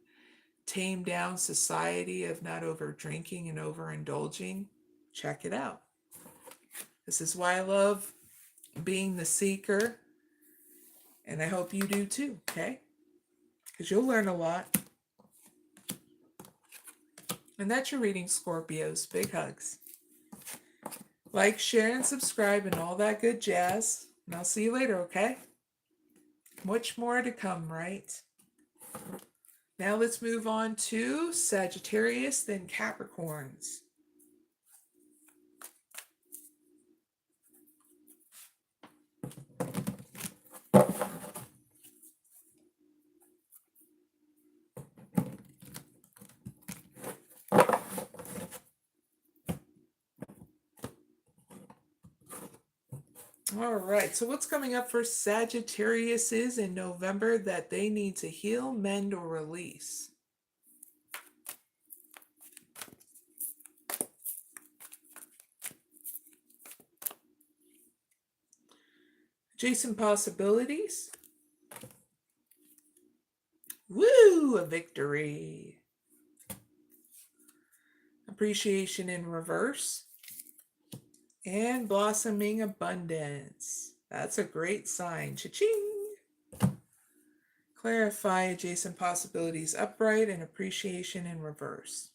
tame down society of not over drinking and overindulging, check it out. This is why I love being the seeker, and I hope you do too, okay? Because you'll learn a lot. And that's your reading, Scorpios. Big hugs. Like, share, and subscribe, and all that good jazz. And I'll see you later, okay? Much more to come, right? Now let's move on to Sagittarius, then Capricorns. All right, so what's coming up for Sagittarius is in November that they need to heal, mend, or release. Adjacent possibilities. Woo, a victory. Appreciation in reverse. And blossoming abundance. That's a great sign. Cha-ching. Clarify adjacent possibilities upright and appreciation in reverse.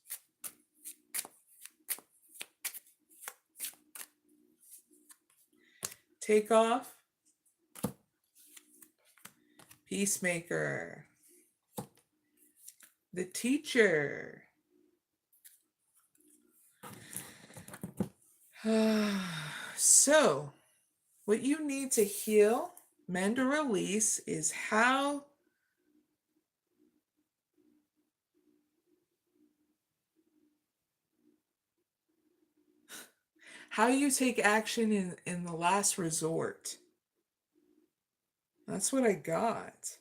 Take off. Peacemaker. The teacher. So, what you need to heal, mend, or release is how you take action in the last resort. That's what I got.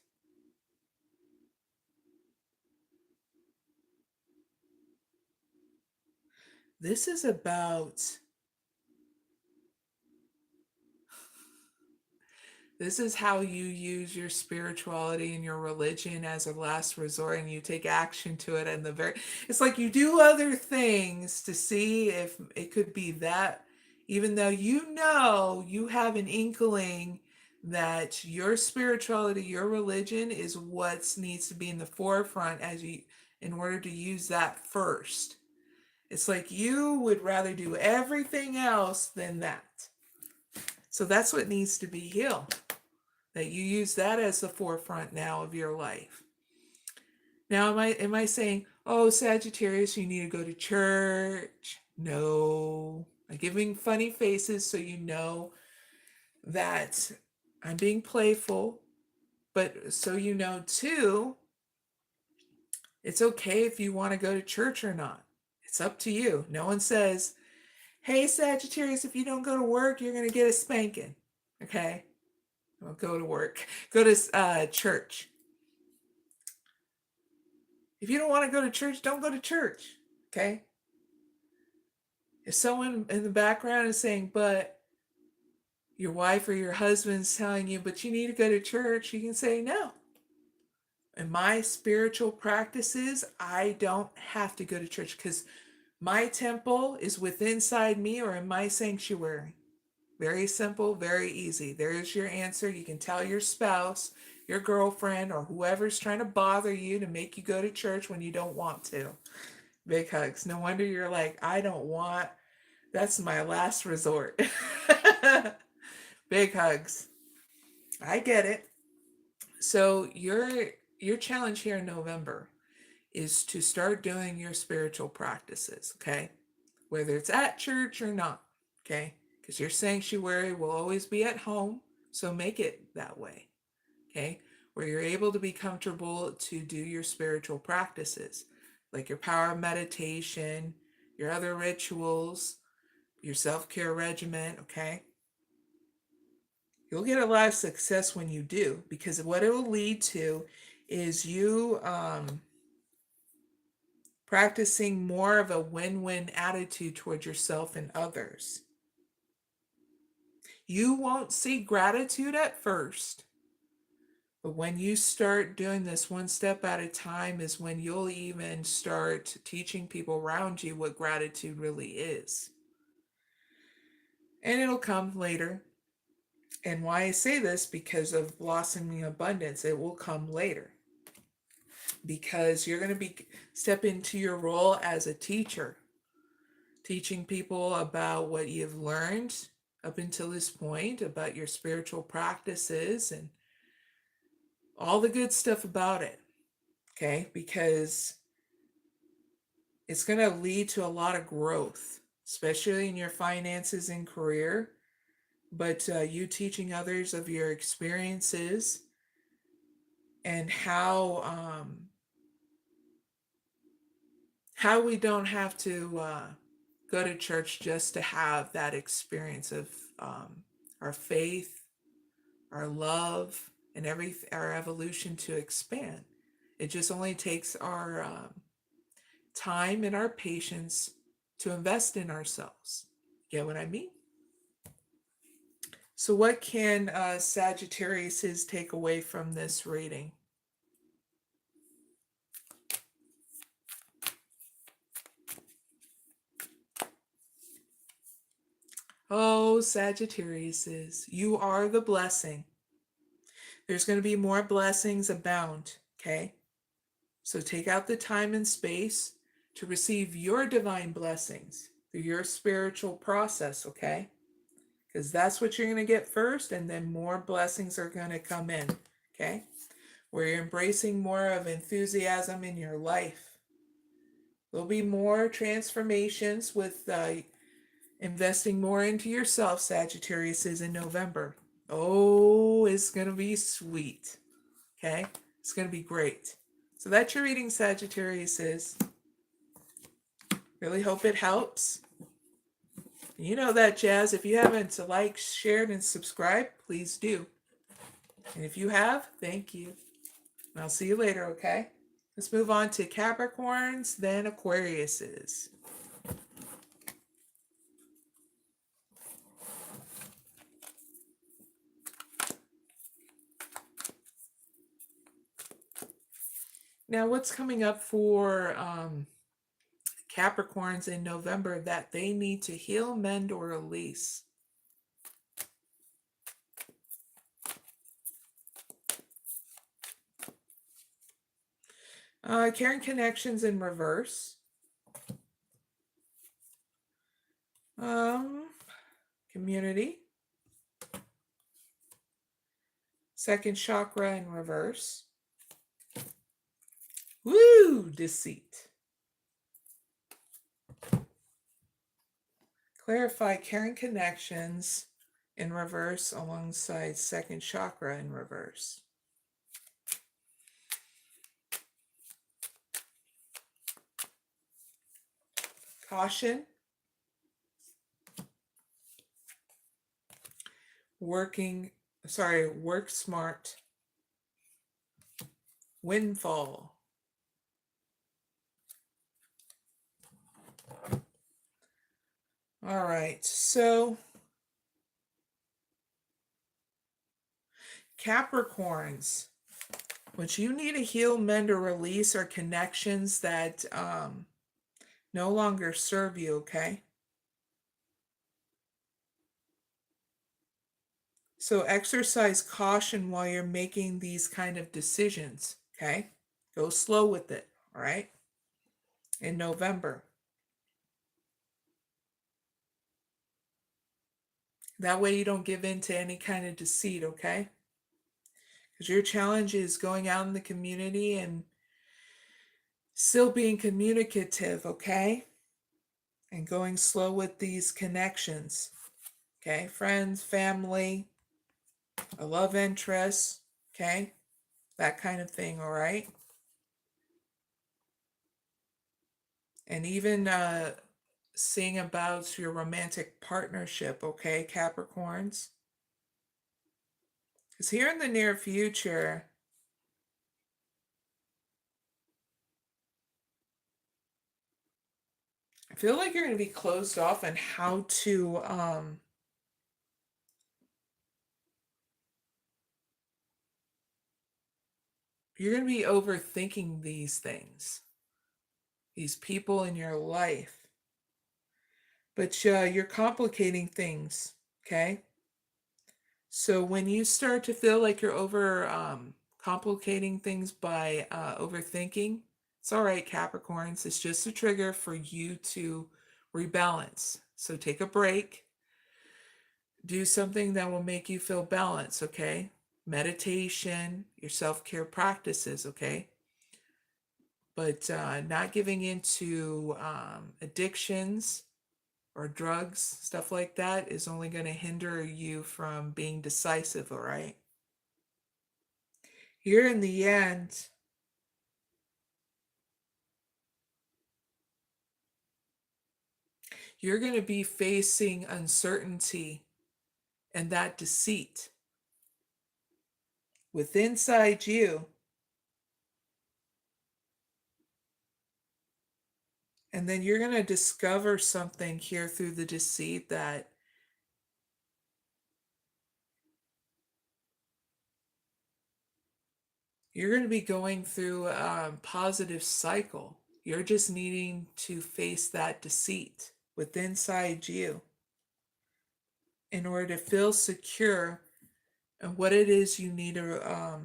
This is about this is how you use your spirituality and your religion as a last resort, and you take action to it. And it's like you do other things to see if it could be that, even though you have an inkling that your spirituality, your religion is what needs to be in the forefront in order to use that first. It's like you would rather do everything else than that. So that's what needs to be healed. That you use that as the forefront now of your life. Now, am I saying, oh, Sagittarius, you need to go to church? No. I'm giving funny faces so you know that I'm being playful, but so you know too, it's okay if you want to go to church or not. It's up to you. No one says, hey, Sagittarius, if you don't go to work, you're going to get a spanking. Okay? Well, go to work. Go to church. If you don't want to go to church, don't go to church. Okay? If someone in the background is saying, but your wife or your husband's telling you, but you need to go to church, you can say no. In my spiritual practices, I don't have to go to church because my temple is within inside me or in my sanctuary. Very simple, very easy. There's your answer. You can tell your spouse, your girlfriend, or whoever's trying to bother you to make you go to church when you don't want to. Big hugs. No wonder you're like, I don't want, that's my last resort. Big hugs. I get it. So your challenge here in November is to start doing your spiritual practices, okay? Whether it's at church or not, okay? Because your sanctuary will always be at home, so make it that way, okay? Where you're able to be comfortable to do your spiritual practices, like your power meditation, your other rituals, your self-care regimen, okay? You'll get a lot of success when you do, because what it will lead to is you practicing more of a win-win attitude towards yourself and others. You won't see gratitude at first, but when you start doing this one step at a time is when you'll even start teaching people around you what gratitude really is. And it'll come later. And why I say this, because of blossoming abundance, it will come later. Because you're going to step into your role as a teacher, teaching people about what you've learned up until this point, about your spiritual practices and all the good stuff about it. Okay, because it's going to lead to a lot of growth, especially in your finances and career. But you teaching others of your experiences and how we don't have to go to church just to have that experience of our faith, our love, and our evolution to expand. It just only takes our time and our patience to invest in ourselves. Get what I mean? So what can Sagittariuses take away from this reading? Oh, Sagittariuses, you are the blessing. There's going to be more blessings abound, okay? So take out the time and space to receive your divine blessings through your spiritual process, okay? Because that's what you're going to get first, and then more blessings are going to come in, okay? Where you're embracing more of enthusiasm in your life. There'll be more transformations with investing more into yourself, Sagittarius, is in November. Oh, it's going to be sweet, okay? It's going to be great. So that's your reading, Sagittarius is. Really hope it helps. You know that jazz. If you haven't liked, shared, and subscribed, please do. And if you have, thank you. And I'll see you later, okay? Let's move on to Capricorns, then Aquariuses. Now, what's coming up for Capricorns in November that they need to heal, mend, or release? Caring connections in reverse. Community. Second chakra in reverse. Woo! Deceit. Clarify caring connections in reverse alongside second chakra in reverse. Caution. Work smart. Windfall. All right, so Capricorns, what you need to heal, mend, or release are connections that no longer serve you, okay? So exercise caution while you're making these kind of decisions, okay? Go slow with it, all right? In November. That way you don't give in to any kind of deceit, okay? Because your challenge is going out in the community and still being communicative, okay? And going slow with these connections, okay? Friends, family, a love interest, okay? That kind of thing, all right? And even seeing about your romantic partnership, okay, Capricorns? Because here in the near future, I feel like you're going to be closed off on how to you're going to be overthinking these things, these people in your life. But you're complicating things, okay? So when you start to feel like you're over complicating things by overthinking, it's all right, Capricorns. It's just a trigger for you to rebalance. So take a break, do something that will make you feel balanced, okay? Meditation, your self-care practices, okay? But not giving into addictions or drugs, stuff like that, is only going to hinder you from being decisive, all right? Here in the end, you're going to be facing uncertainty and that deceit with inside you. And then you're going to discover something here through the deceit that you're going to be going through a positive cycle. You're just needing to face that deceit with inside you in order to feel secure and what it is you need to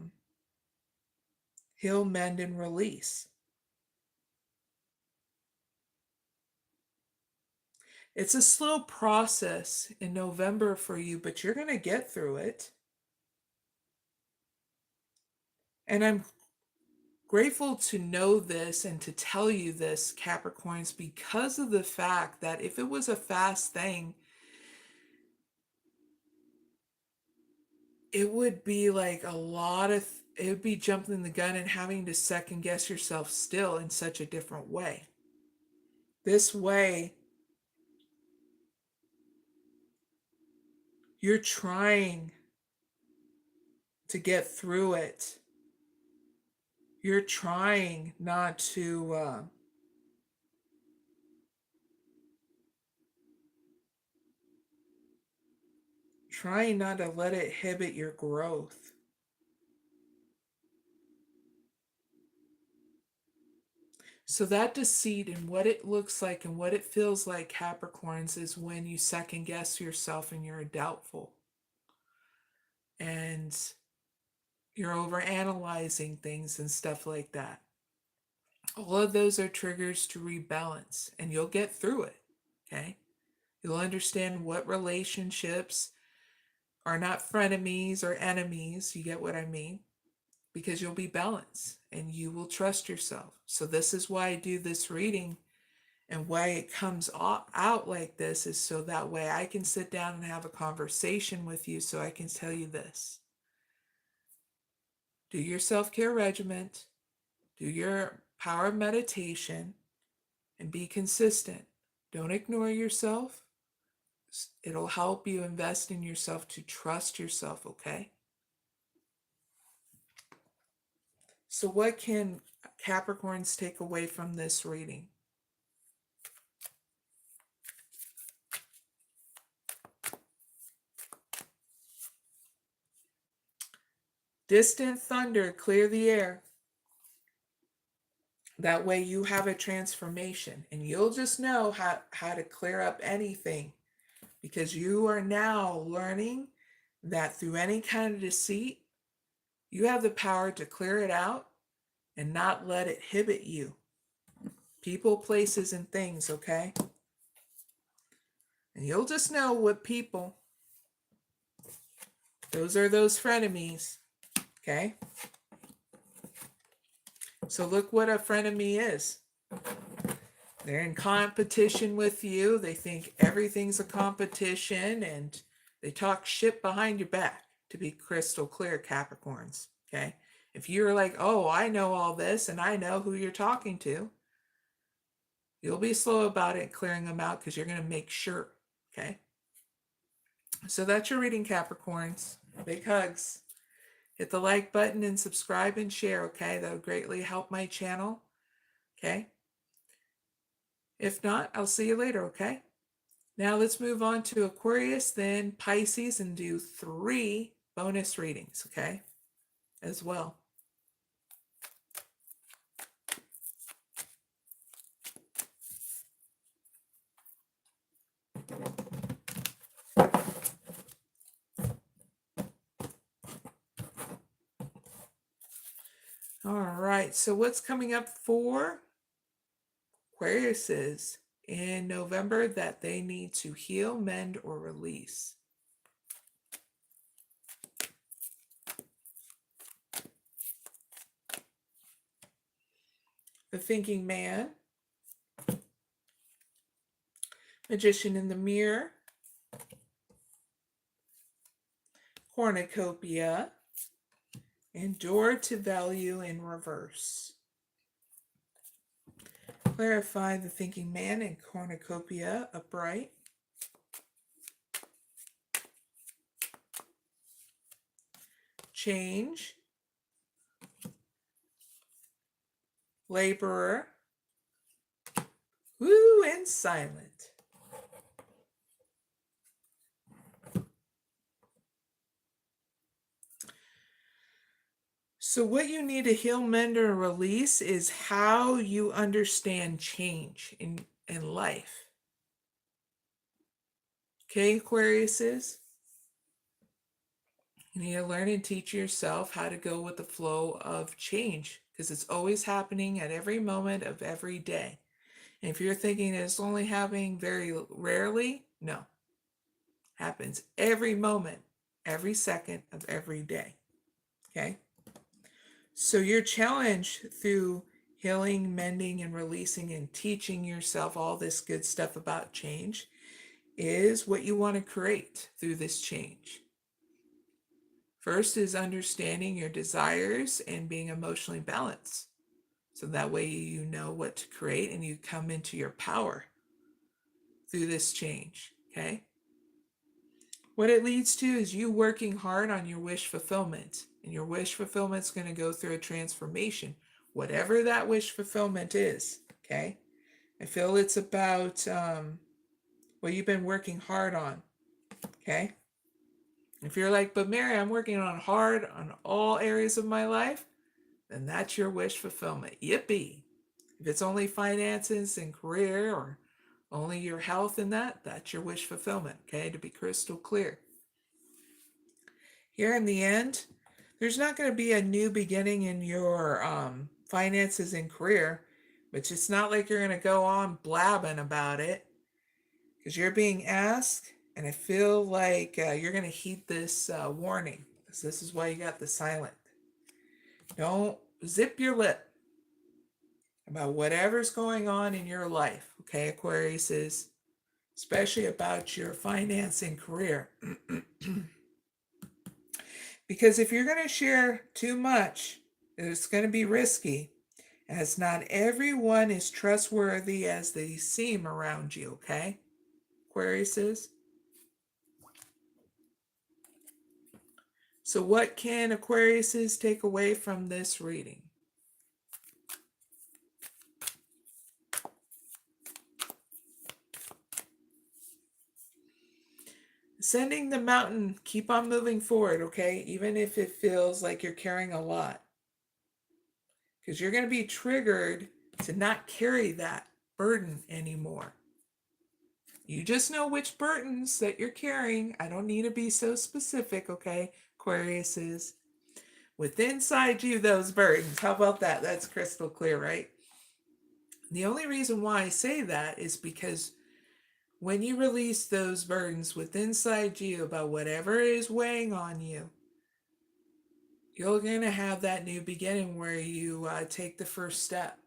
heal, mend, and release. It's a slow process in November for you, but you're going to get through it. And I'm grateful to know this and to tell you this, Capricorns, because of the fact that if it was a fast thing, it would be like it would be jumping the gun and having to second guess yourself still in such a different way. This way, you're trying to get through it. You're trying not to let it inhibit your growth. So that deceit and what it looks like and what it feels like, Capricorns, is when you second guess yourself and you're doubtful. And you're over analyzing things and stuff like that. All of those are triggers to rebalance, and you'll get through it, okay? You'll understand what relationships are not frenemies or enemies, you get what I mean? Because you'll be balanced and you will trust yourself. So this is why I do this reading, and why it comes out like this is so that way I can sit down and have a conversation with you, so I can tell you this. Do your self-care regimen, do your power meditation, and be consistent. Don't ignore yourself. It'll help you invest in yourself to trust yourself, okay? So what can Capricorns take away from this reading? Distant thunder, clear the air. That way you have a transformation, and you'll just know how to clear up anything, because you are now learning that through any kind of deceit, you have the power to clear it out and not let it inhibit you. People, places, and things, okay? And you'll just know what people, those are those frenemies. Okay? So look what a frenemy is. They're in competition with you. They think everything's a competition, and they talk shit behind your back, to be crystal clear, Capricorns. Okay? If you're like, oh, I know all this and I know who you're talking to, you'll be slow about it, clearing them out, because you're going to make sure. Okay? So that's your reading, Capricorns. Big hugs. Hit the like button and subscribe and share, okay? That would greatly help my channel, okay? If not, I'll see you later, okay? Now let's move on to Aquarius, then Pisces, and do 3 bonus readings, okay? As well. All right, so what's coming up for Aquariuses in November that they need to heal, mend, or release? The Thinking Man, Magician in the Mirror, Cornucopia, and Door to Value in reverse. Clarify the Thinking Man and Cornucopia upright. Change. Laborer. Woo, and silent. So what you need to heal, mend, or release is how you understand change in life. Okay, Aquariuses? You need to learn and teach yourself how to go with the flow of change, because it's always happening at every moment of every day. And if you're thinking it's only happening very rarely, no. Happens every moment, every second of every day. Okay? So your challenge through healing, mending, and releasing and teaching yourself all this good stuff about change is what you want to create through this change. First is understanding your desires and being emotionally balanced. So that way you know what to create and you come into your power through this change, okay? What it leads to is you working hard on your wish fulfillment. And your wish fulfillment is going to go through a transformation, whatever that wish fulfillment is, okay? I feel it's about what you've been working hard on, okay? If you're like, but Mary, I'm working on hard on all areas of my life, then that's your wish fulfillment. Yippee. If it's only finances and career or only your health and that's your wish fulfillment, okay? To be crystal clear. Here in the end, there's not going to be a new beginning in your finances and career, but it's not like you're going to go on blabbing about it, because you're being asked, and I feel like you're going to heed this warning, because this is why you got the silent. Don't zip your lip about whatever's going on in your life, okay, Aquariuses, especially about your finance and career. Because if you're going to share too much, it's going to be risky, as not everyone is trustworthy as they seem around you, okay, Aquariuses? So what can Aquariuses take away from this reading? Ascending the mountain, keep on moving forward, okay? Even if it feels like you're carrying a lot. Because you're going to be triggered to not carry that burden anymore. You just know which burdens that you're carrying. I don't need to be so specific, okay, Aquariuses? With inside you, those burdens. How about that? That's crystal clear, right? The only reason why I say that is because when you release those burdens with inside you about whatever is weighing on you, You're going to have that new beginning where you take the first step.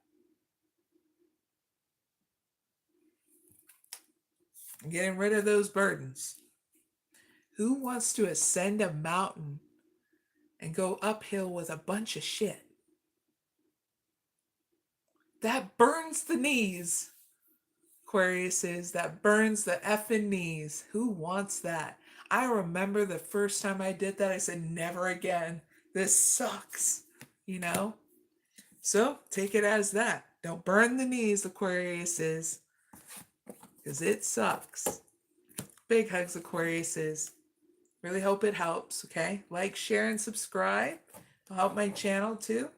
Getting rid of those burdens. Who wants to ascend a mountain and go uphill with a bunch of shit? That burns the knees. Aquarius is that burns the effing knees. Who wants that? I remember the first time I did that, I said, never again. This sucks, you know? So take it as that. Don't burn the knees, Aquarius is, because it sucks. Big hugs, Aquarius is. Really hope it helps, okay? Like, share, and subscribe. It'll help my channel too.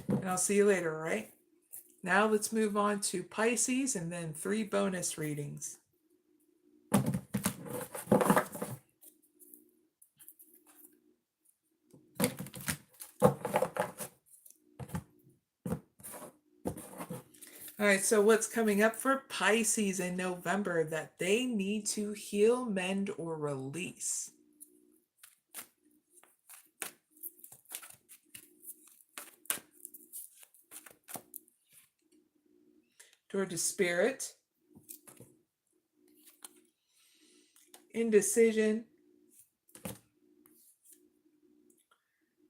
And I'll see you later, all right? Now let's move on to Pisces and then 3 bonus readings. All right, so what's coming up for Pisces in November that they need to heal, mend, or release? Toward the Spirit, indecision,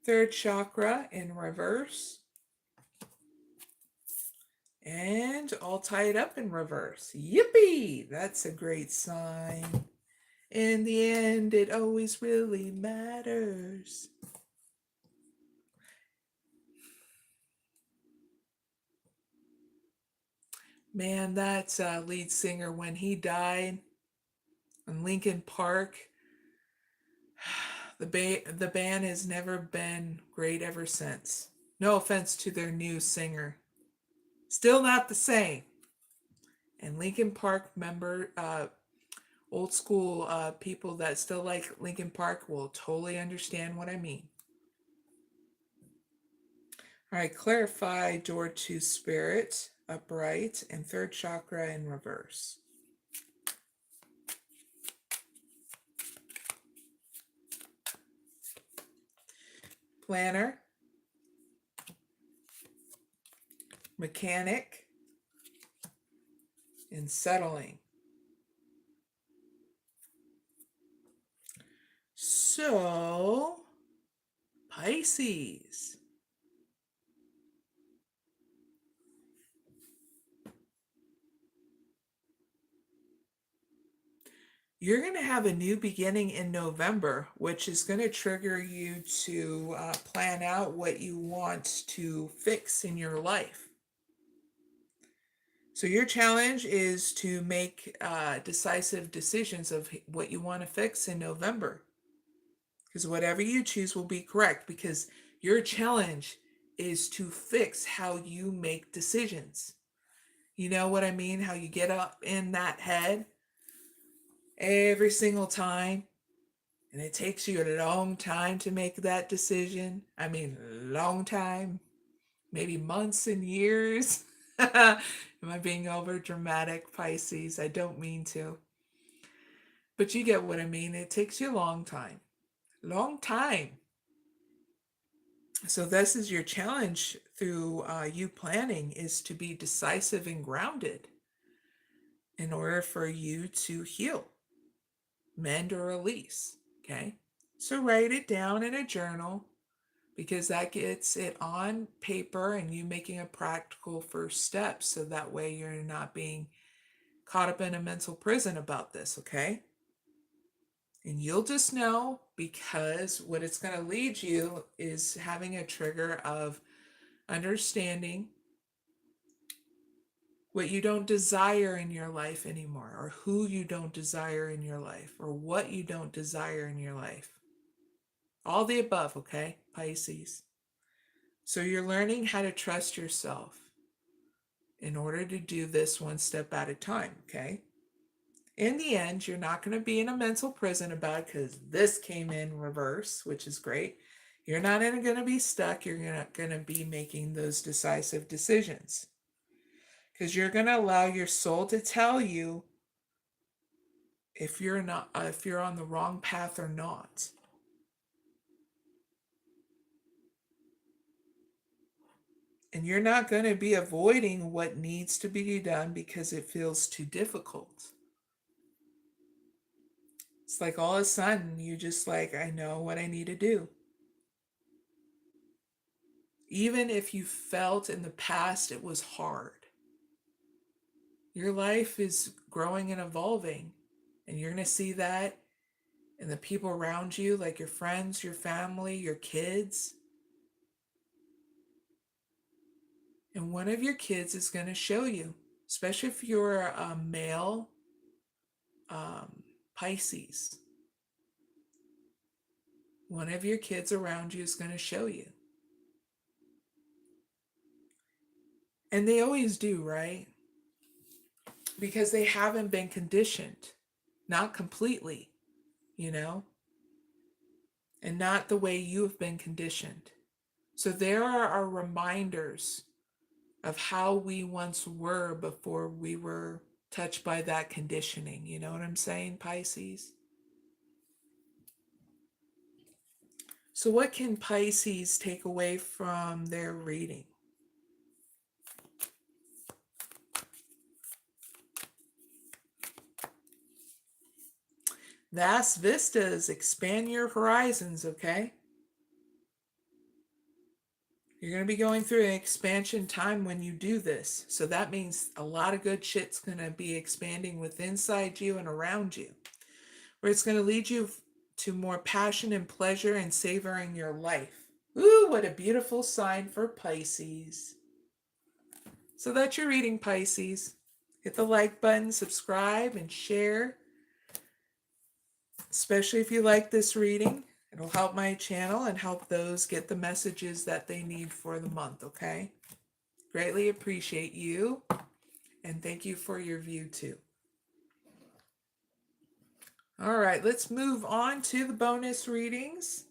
3rd chakra in reverse, and all tied up in reverse. Yippee! That's a great sign. In the end, it always really matters. Man, that lead singer, when he died in Lincoln Park, the band has never been great ever since. No offense to their new singer. Still not the same. And Lincoln Park old school people that still like Lincoln Park will totally understand what I mean. All right, clarify door to spirit, upright, and 3rd chakra in reverse. Planner, mechanic, and settling. So, Pisces. You're going to have a new beginning in November, which is going to trigger you to plan out what you want to fix in your life. So your challenge is to make decisive decisions of what you want to fix in November. Because whatever you choose will be correct, because your challenge is to fix how you make decisions. You know what I mean? How you get up in that head every single time, and it takes you a long time to make that decision. I mean, long time, maybe months and years. Am I being over dramatic, Pisces? I don't mean to. But you get what I mean. It takes you a long time. Long time. So this is your challenge through you planning, is to be decisive and grounded in order for you to heal, mend, or release. Okay. So write it down in a journal, because that gets it on paper and you making a practical first step. So that way you're not being caught up in a mental prison about this. Okay. And you'll just know, because what it's going to lead you is having a trigger of understanding what you don't desire in your life anymore, or who you don't desire in your life, or what you don't desire in your life. All the above, okay, Pisces? So you're learning how to trust yourself in order to do this one step at a time, okay? In the end, you're not going to be in a mental prison about it, because this came in reverse, which is great. You're not going to be stuck. You're not going to be making those decisive decisions, because you're going to allow your soul to tell you if you're on the wrong path or not. And you're not going to be avoiding what needs to be done because it feels too difficult. It's like all of a sudden you just like, I know what I need to do. Even if you felt in the past it was hard, your life is growing and evolving. And you're going to see that in the people around you, like your friends, your family, your kids. And one of your kids is going to show you, especially if you're a male Pisces. One of your kids around you is going to show you. And they always do, right? Because they haven't been conditioned, not completely, you know, and not the way you have been conditioned. So there are reminders of how we once were before we were touched by that conditioning. You know what I'm saying, Pisces? So what can Pisces take away from their reading? Vast vistas, expand your horizons, okay? You're going to be going through an expansion time when you do this. So that means a lot of good shit's going to be expanding with inside you and around you, where it's going to lead you to more passion and pleasure and savoring your life. Ooh, what a beautiful sign for Pisces. So that's your reading, Pisces. Hit the like button, subscribe, and share. Especially if you like this reading. It'll help my channel and help those get the messages that they need for the month, okay? Greatly appreciate you, and thank you for your view too. All right, let's move on to the bonus readings.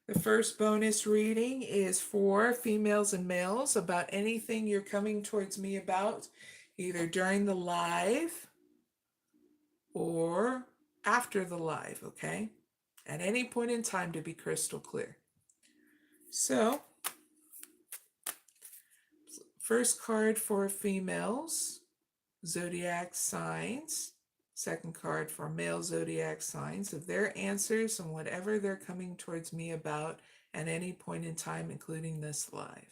The first bonus reading is for females and males about anything you're coming towards me about, either during the live or after the live, okay? At any point in time, to be crystal clear. So, first card for females, zodiac signs. Second card for male zodiac signs of their answers and whatever they're coming towards me about at any point in time, including this live.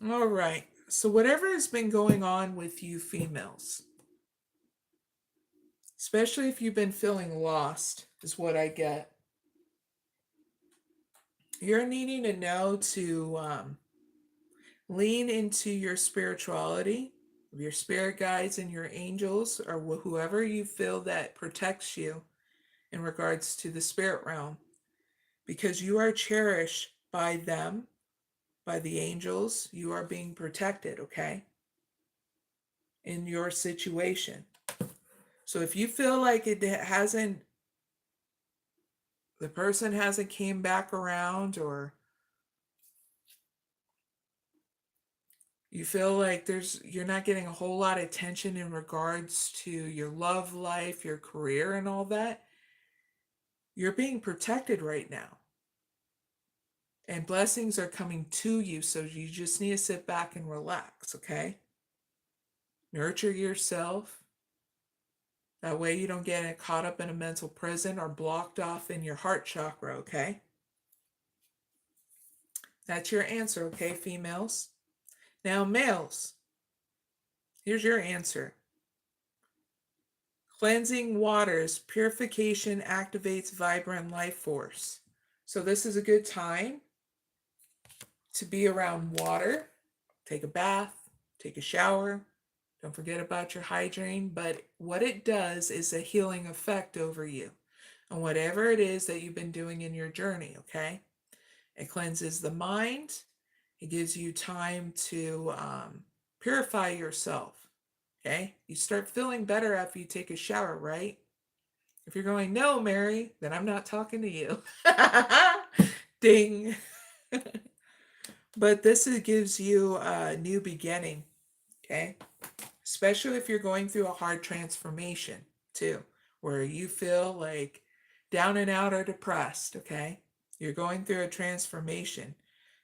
All right. So whatever has been going on with you females, especially if you've been feeling lost, is what I get. You're needing to know to lean into your spirituality, your spirit guides and your angels, or whoever you feel that protects you in regards to the spirit realm, because you are cherished by them, by the angels. You are being protected, okay, in your situation. So if you feel like the person hasn't came back around, or you feel like you're not getting a whole lot of attention in regards to your love life, your career, and all that, you're being protected right now. And blessings are coming to you, so you just need to sit back and relax, okay? Nurture yourself. That way you don't get caught up in a mental prison or blocked off in your heart chakra, okay? That's your answer, okay, females? Now, males, here's your answer. Cleansing waters, purification activates vibrant life force. So this is a good time to be around water. Take a bath, take a shower. Don't forget about your hygiene. But what it does is a healing effect over you and whatever it is that you've been doing in your journey, okay? It cleanses the mind. It gives you time to purify yourself, okay? You start feeling better after you take a shower, right? If you're going, no, Mary, then I'm not talking to you. Ding. But this gives you a new beginning, okay? especially if you're going through a hard transformation too, where you feel like down and out or depressed, okay? You're going through a transformation.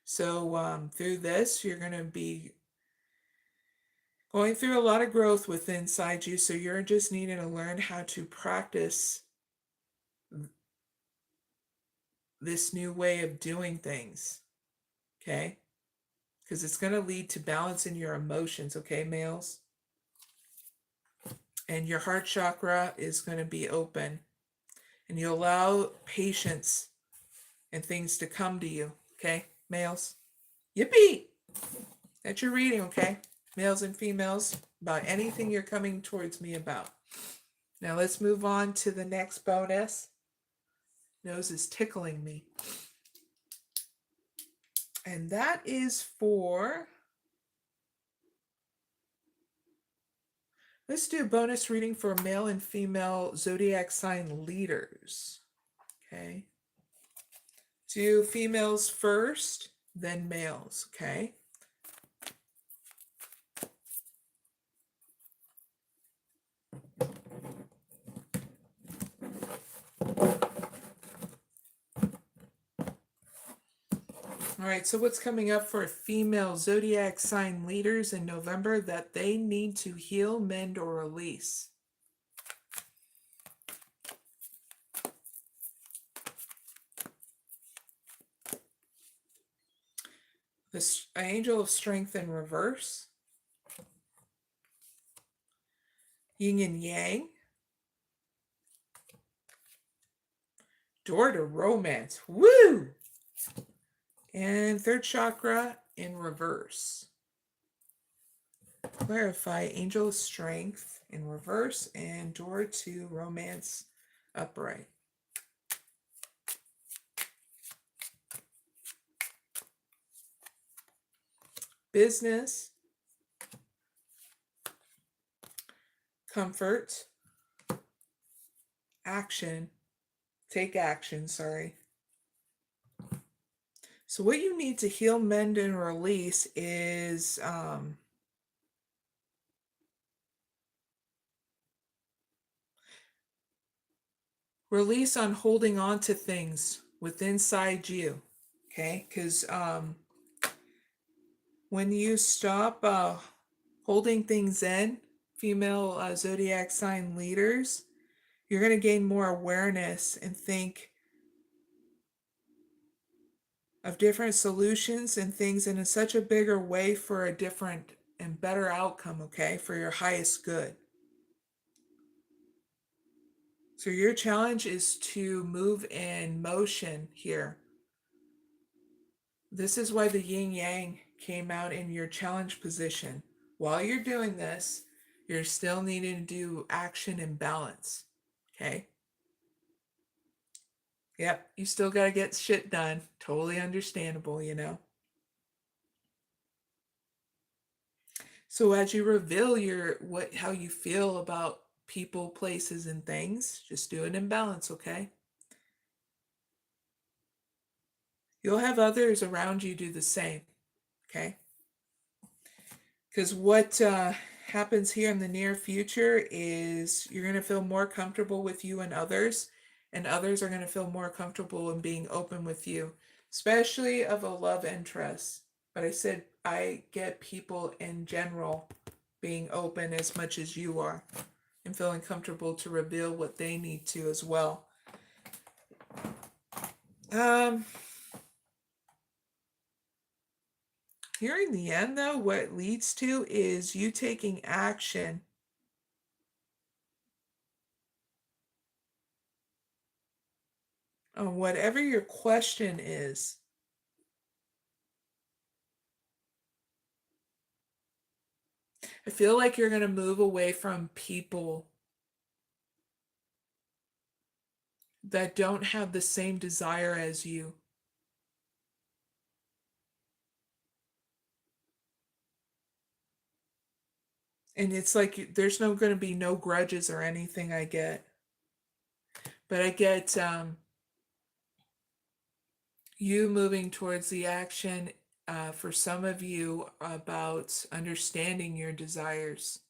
So through this, you're going to be going through a lot of growth within inside you. So you're just needing to learn how to practice this new way of doing things, okay? Because it's going to lead to balance in your emotions, okay, males? And your heart chakra is going to be open. And you allow patience and things to come to you, okay, males? Yippee! That's your reading, okay? Males and females, about anything you're coming towards me about. Now let's move on to the next bonus. Nose is tickling me. And that is for, let's do a bonus reading for male and female zodiac sign leaders. Okay. Do females first, then males, okay? All right, so what's coming up for female zodiac sign leaders in November that they need to heal, mend, or release? The angel of strength in reverse. Yin and yang. Door to romance. Woo! And third chakra in reverse. Clarify angel of strength in reverse and door to romance upright. Business, comfort, action, take action, sorry. So what you need to heal, mend, and release is release on holding on to things within inside you, okay? Because when you stop holding things in, female zodiac sign leaders, you're going to gain more awareness and think of different solutions and things in such a bigger way for a different and better outcome, okay, for your highest good. So your challenge is to move in motion here. This is why the yin yang came out in your challenge position. While you're doing this, you're still needing to do action and balance, okay? Yep, you still got to get shit done. Totally understandable, you know? So as you reveal how you feel about people, places, and things, just do it in balance, okay? You'll have others around you do the same, okay? Because what happens here in the near future is you're going to feel more comfortable with you and others are going to feel more comfortable in being open with you, especially of a love interest. But I said I get people in general being open as much as you are and feeling comfortable to reveal what they need to as well. Here in the end, though, what it leads to is you taking action on whatever your question is. I feel like you're going to move away from people that don't have the same desire as you. And it's like there's going to be no grudges or anything I get. But I get you moving towards the action for some of you about understanding your desires.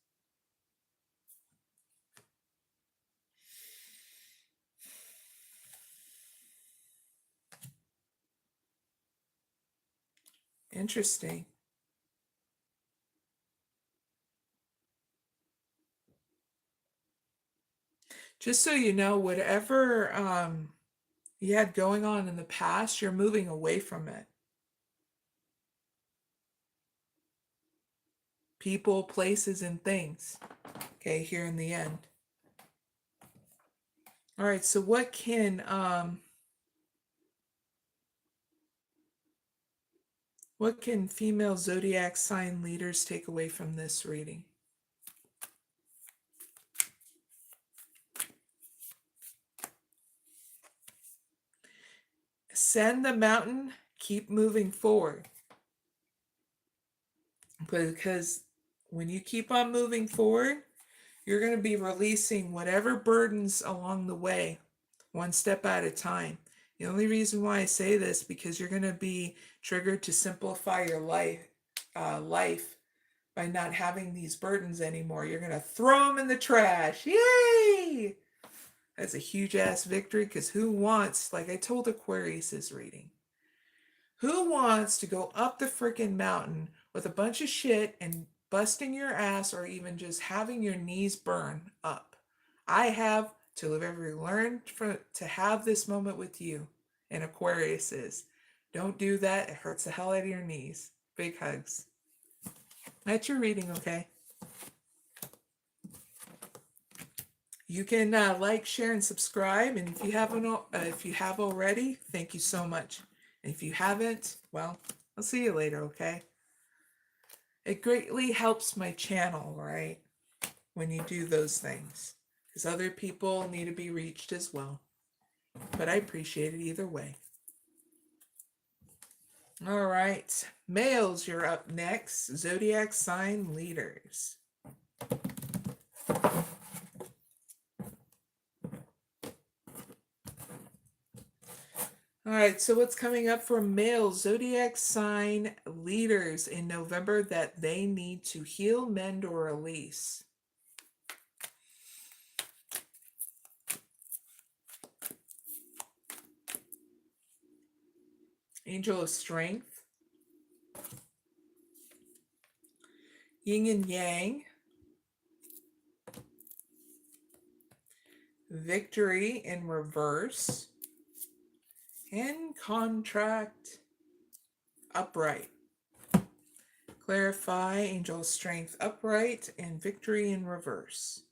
Interesting. Just so you know, whatever you had going on in the past, you're moving away from it. People, places, and things. Okay, here in the end. All right, so what can female zodiac sign leaders take away from this reading? Ascend the mountain, keep moving forward. Because when you keep on moving forward, you're going to be releasing whatever burdens along the way, one step at a time. The only reason why I say this, because you're going to be triggered to simplify your life by not having these burdens anymore. You're going to throw them in the trash. Yay! That's a huge ass victory, because who wants, like I told Aquarius's reading, who wants to go up the freaking mountain with a bunch of shit and busting your ass, or even just having your knees burn up? I have to have ever learned to have this moment with you. And Aquarius is. Don't do that. It hurts the hell out of your knees. Big hugs. That's your reading, okay? You can like, share, and subscribe. And if you have already, thank you so much. And if you haven't, well, I'll see you later, okay? It greatly helps my channel, right? When you do those things. Because other people need to be reached as well. But I appreciate it either way. All right. Males, you're up next. Zodiac sign leaders. All right, so what's coming up for male zodiac sign leaders in November that they need to heal, mend, or release? Angel of Strength, Yin and Yang, Victory in reverse, and Contract upright. Clarify Angel of Strength upright and Victory in reverse.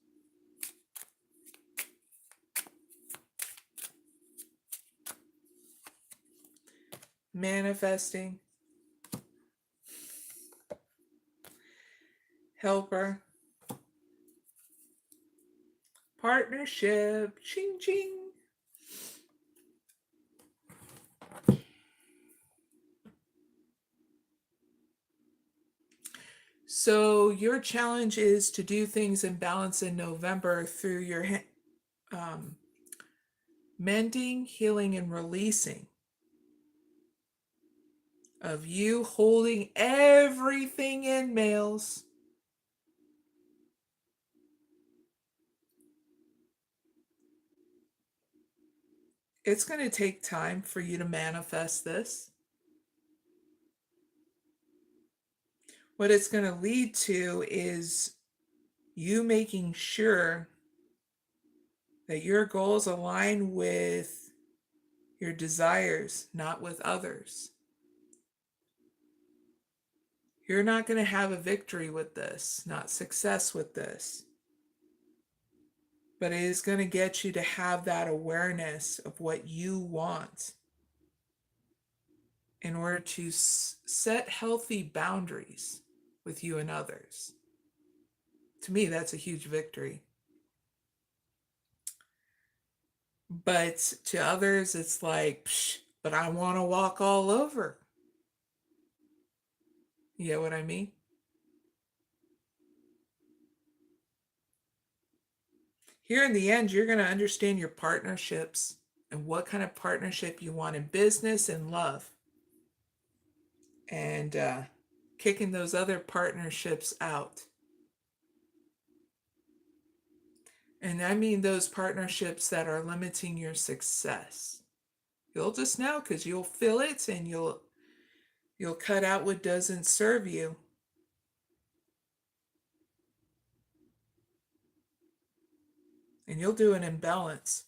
Manifesting, Helper, Partnership, ching ching. So your challenge is to do things in balance in November through your mending, healing, and releasing of you holding everything in, males. It's going to take time for you to manifest this. What it's going to lead to is you making sure that your goals align with your desires, not with others. You're not going to have a victory with this, not success with this. But it is going to get you to have that awareness of what you want in order to set healthy boundaries with you and others. To me, that's a huge victory. But to others, it's like, psh, but I want to walk all over. You know what I mean? Here in the end, you're going to understand your partnerships and what kind of partnership you want in business and love. And kicking those other partnerships out. And I mean those partnerships that are limiting your success. You'll just know, because you'll feel it and you'll You'll cut out what doesn't serve you. And you'll do it in balance.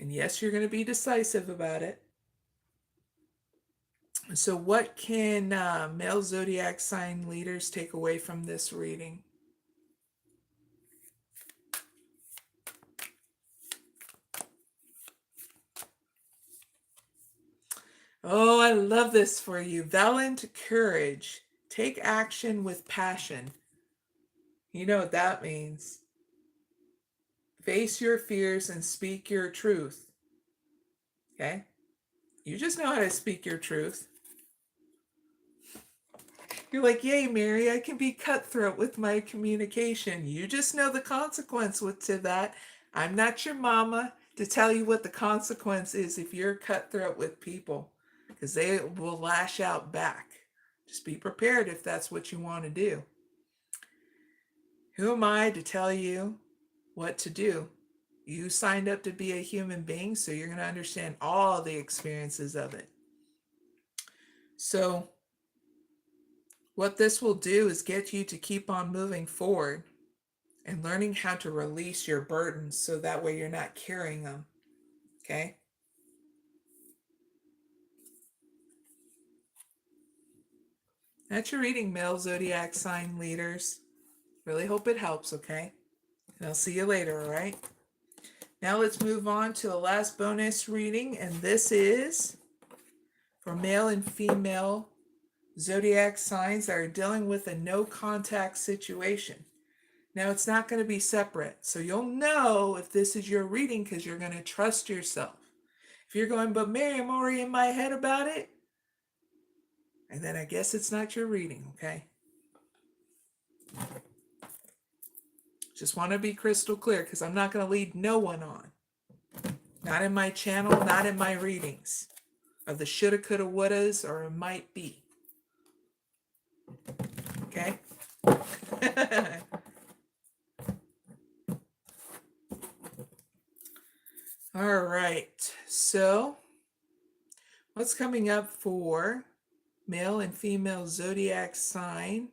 And yes, you're going to be decisive about it. So what can male zodiac sign leaders take away from this reading? Oh, I love this for you. Valiant courage. Take action with passion. You know what that means. Face your fears and speak your truth. Okay? You just know how to speak your truth. You're like, yay, Mary, I can be cutthroat with my communication. You just know the consequence to that. I'm not your mama to tell you what the consequence is if you're cutthroat with people, because they will lash out back. Just be prepared if that's what you want to do. Who am I to tell you what to do? You signed up to be a human being, so you're going to understand all the experiences of it. So what this will do is get you to keep on moving forward and learning how to release your burdens so that way you're not carrying them. Okay? That's your reading, male zodiac sign leaders. Really hope it helps, okay? And I'll see you later, all right? Now let's move on to the last bonus reading, and this is for male and female zodiac signs that are dealing with a no contact situation. Now it's not going to be separate, so you'll know if this is your reading because you're going to trust yourself. If you're going, but Mary, I'm already in my head about it, and then I guess it's not your reading, okay? Just want to be crystal clear because I'm not going to lead no one on. Not in my channel, not in my readings of the shoulda, coulda, wouldas, or it might be. Okay? All right. So, what's coming up for male and female zodiac sign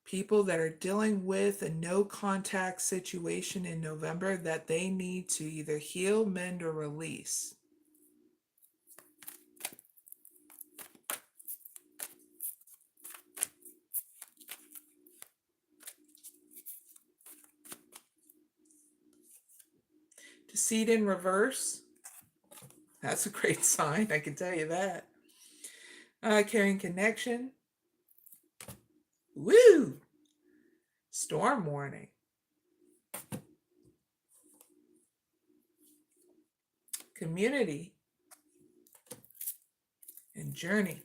people that are dealing with a no contact situation in November that they need to either heal, mend, or release? Deceit in reverse. That's a great sign, I can tell you that. Carrying connection. Woo! Storm warning. Community. And journey.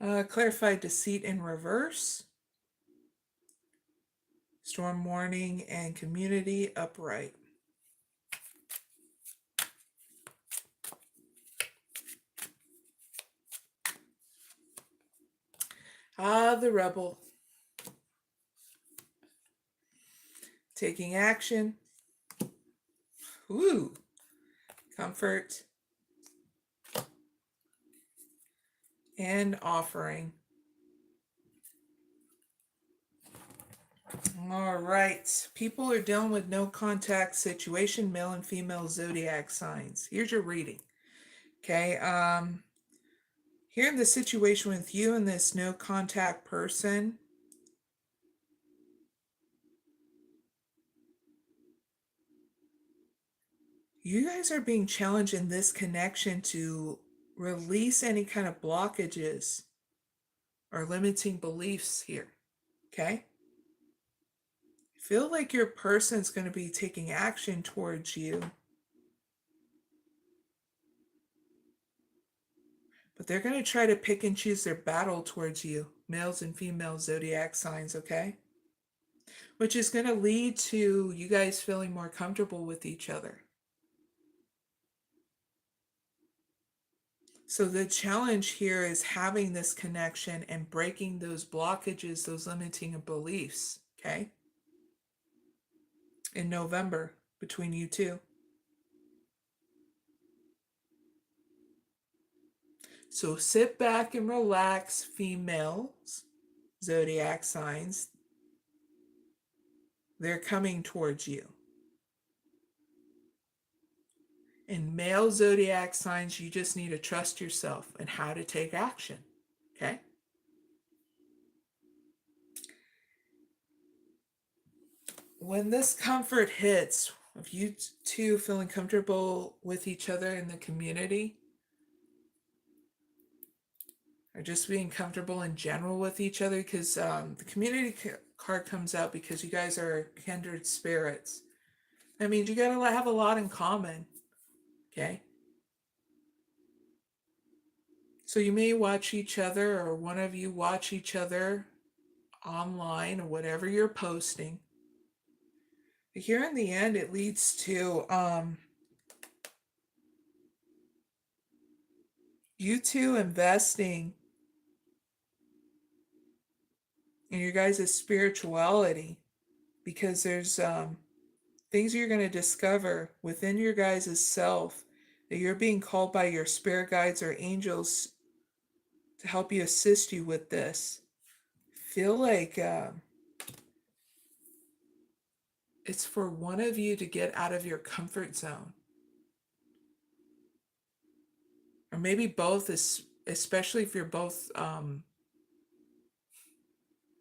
Clarified deceit in reverse. Storm warning and community upright. The rebel. Taking action. Woo! Comfort. And offering. All right. People are dealing with no contact situation, male and female zodiac signs. Here's your reading. Okay. Here in the situation with you and this no contact person, you guys are being challenged in this connection to release any kind of blockages or limiting beliefs here. Okay? Feel like your person's going to be taking action towards you, but they're going to try to pick and choose their battle towards you, males and female zodiac signs, okay? Which is going to lead to you guys feeling more comfortable with each other. So the challenge here is having this connection and breaking those blockages, those limiting beliefs, okay? in November between you two. So sit back and relax, females, zodiac signs. They're coming towards you. In male zodiac signs, you just need to trust yourself and how to take action. Okay? When this comfort hits, of you two feeling comfortable with each other in the community, or just being comfortable in general with each other, because the community card comes out because you guys are kindred spirits. That means you gotta have a lot in common. Okay? So you may watch each other, or one of you watch each other online, or whatever you're posting. But here in the end, it leads to you two investing in your guys' spirituality, because there's things you're going to discover within your guys' self that you're being called by your spirit guides or angels to help you, assist you with this. Feel like it's for one of you to get out of your comfort zone. Or maybe both, especially if you're both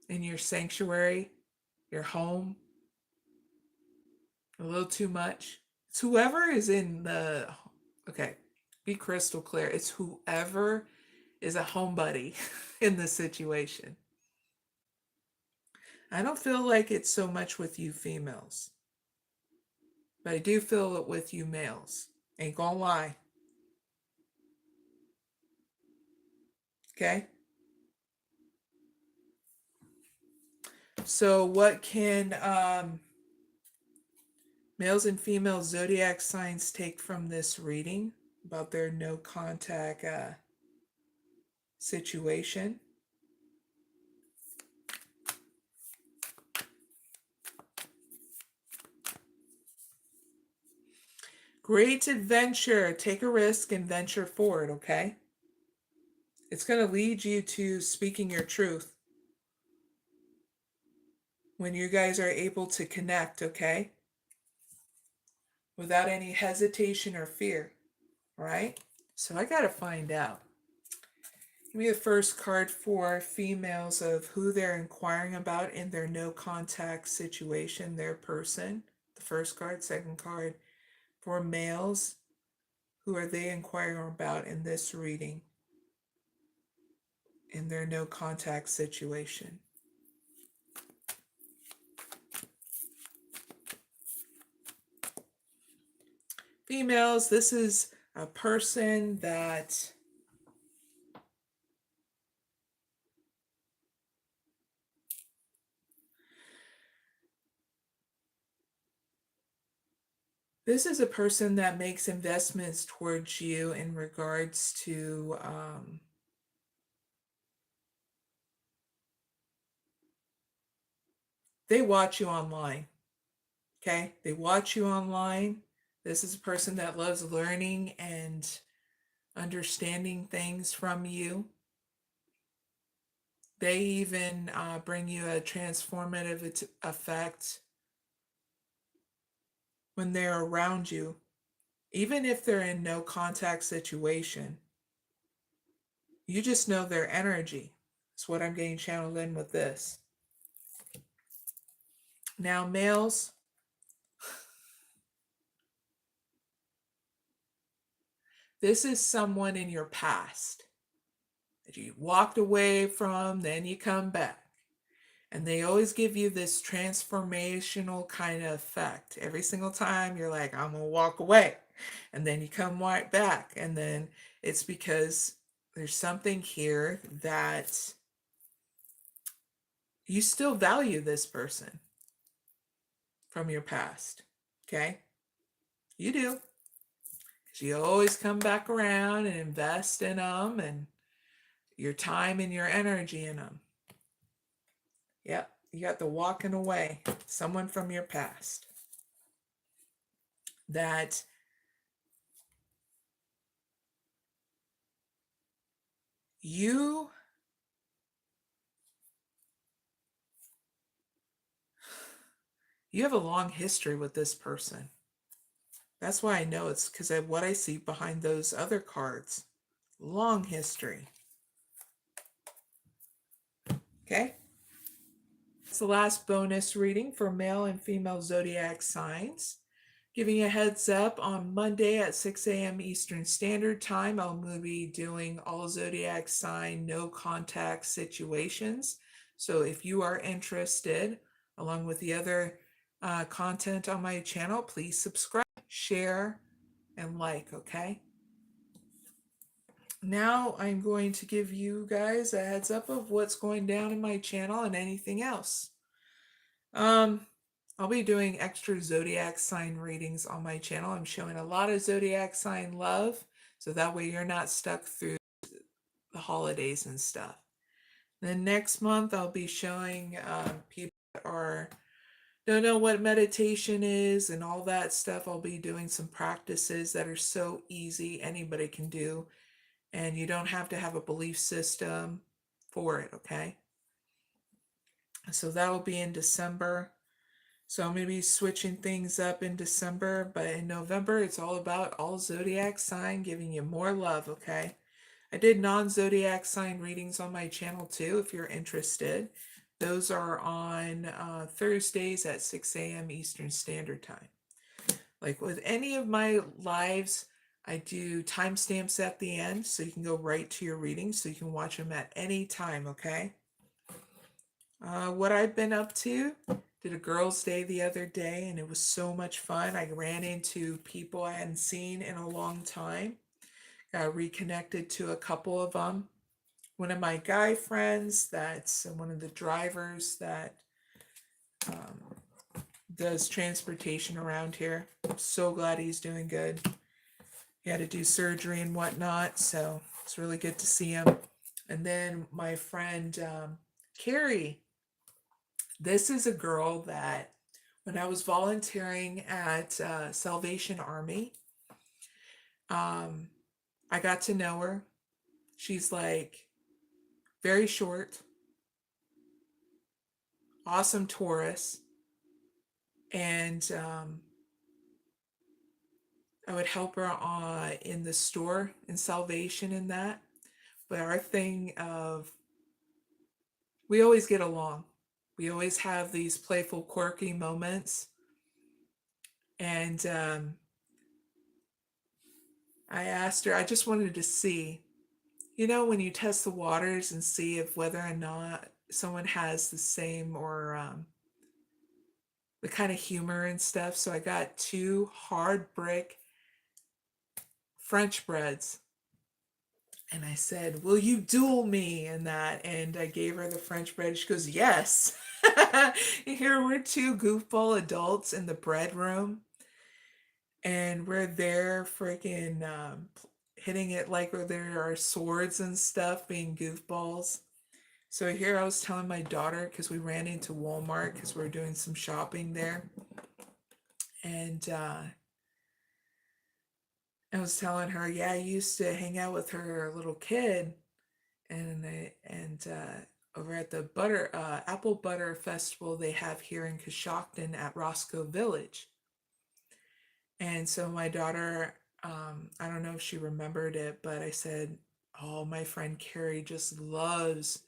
in your sanctuary, your home, a little too much. It's whoever is in the, okay, be crystal clear. It's whoever is a homebody in the situation. I don't feel like it's so much with you females, but I do feel it with you males. Ain't gonna lie. Okay? So what can males and female zodiac signs take from this reading about their no contact situation? Great adventure. Take a risk and venture forward, okay? It's going to lead you to speaking your truth when you guys are able to connect, okay? Without any hesitation or fear, right? So I got to find out. Give me the first card for females of who they're inquiring about in their no contact situation, their person. The first card, second card. For males, who are they inquiring about in this reading in their no contact situation? Females, this is a person that makes investments towards you in regards to they watch you online. Okay? They watch you online. This is a person that loves learning and understanding things from you. They even bring you a transformative effect when they're around you, even if they're in no contact situation. You just know their energy. That's what I'm getting channeled in with this. Now, males, this is someone in your past that you walked away from, then you come back. And they always give you this transformational kind of effect. Every single time you're like, I'm going to walk away. And then you come right back. And then it's because there's something here that you still value this person from your past. Okay? You do. Because you always come back around and invest in them and your time and your energy in them. Yep, you got the walking away. Someone from your past. that you have a long history with this person. That's why I know it's because of what I see behind those other cards. Long history. Okay? It's the last bonus reading for male and female zodiac signs. Giving you a heads up, on Monday at 6 a.m. Eastern Standard Time, I'll be doing all zodiac sign no contact situations. So if you are interested, along with the other content on my channel, please subscribe, share, and like, okay? Now I'm going to give you guys a heads up of what's going down in my channel and anything else. I'll be doing extra zodiac sign readings on my channel. I'm showing a lot of zodiac sign love, so that way you're not stuck through the holidays and stuff. Then next month I'll be showing people that don't know what meditation is and all that stuff. I'll be doing some practices that are so easy, anybody can do, and you don't have to have a belief system for it, okay? So that will be in December. So I'm going to be switching things up in December, but in November, it's all about all zodiac sign, giving you more love, okay? I did non-zodiac sign readings on my channel too, if you're interested. Those are on Thursdays at 6 a.m. Eastern Standard Time. Like with any of my lives, I do timestamps at the end, so you can go right to your readings, so you can watch them at any time, okay? What I've been up to, did a girls' day the other day, and it was so much fun. I ran into people I hadn't seen in a long time. Got reconnected to a couple of them. One of my guy friends, that's one of the drivers that does transportation around here. I'm so glad he's doing good. He had to do surgery and whatnot, so it's really good to see him. And then my friend Carrie. This is a girl that when I was volunteering at Salvation Army, I got to know her. She's like very short, awesome Taurus, and I would help her in the store in Salvation and that. But our thing of, we always get along. We always have these playful, quirky moments. And I asked her, I just wanted to see, you know, when you test the waters and see if whether or not someone has the same or the kind of humor and stuff. So I got 2 hard brick French breads. And I said, will you duel me in that? And I gave her the French bread. She goes, yes. Here we're 2 goofball adults in the bread room. And we're there freaking hitting it like there are swords and stuff, being goofballs. So here I was telling my daughter, because we ran into Walmart because we were doing some shopping there. And I was telling her, yeah, I used to hang out with her little kid, and over at the apple butter festival they have here in Coshocton at Roscoe Village. And so my daughter, I don't know if she remembered it, but I said, oh, my friend Carrie just loves,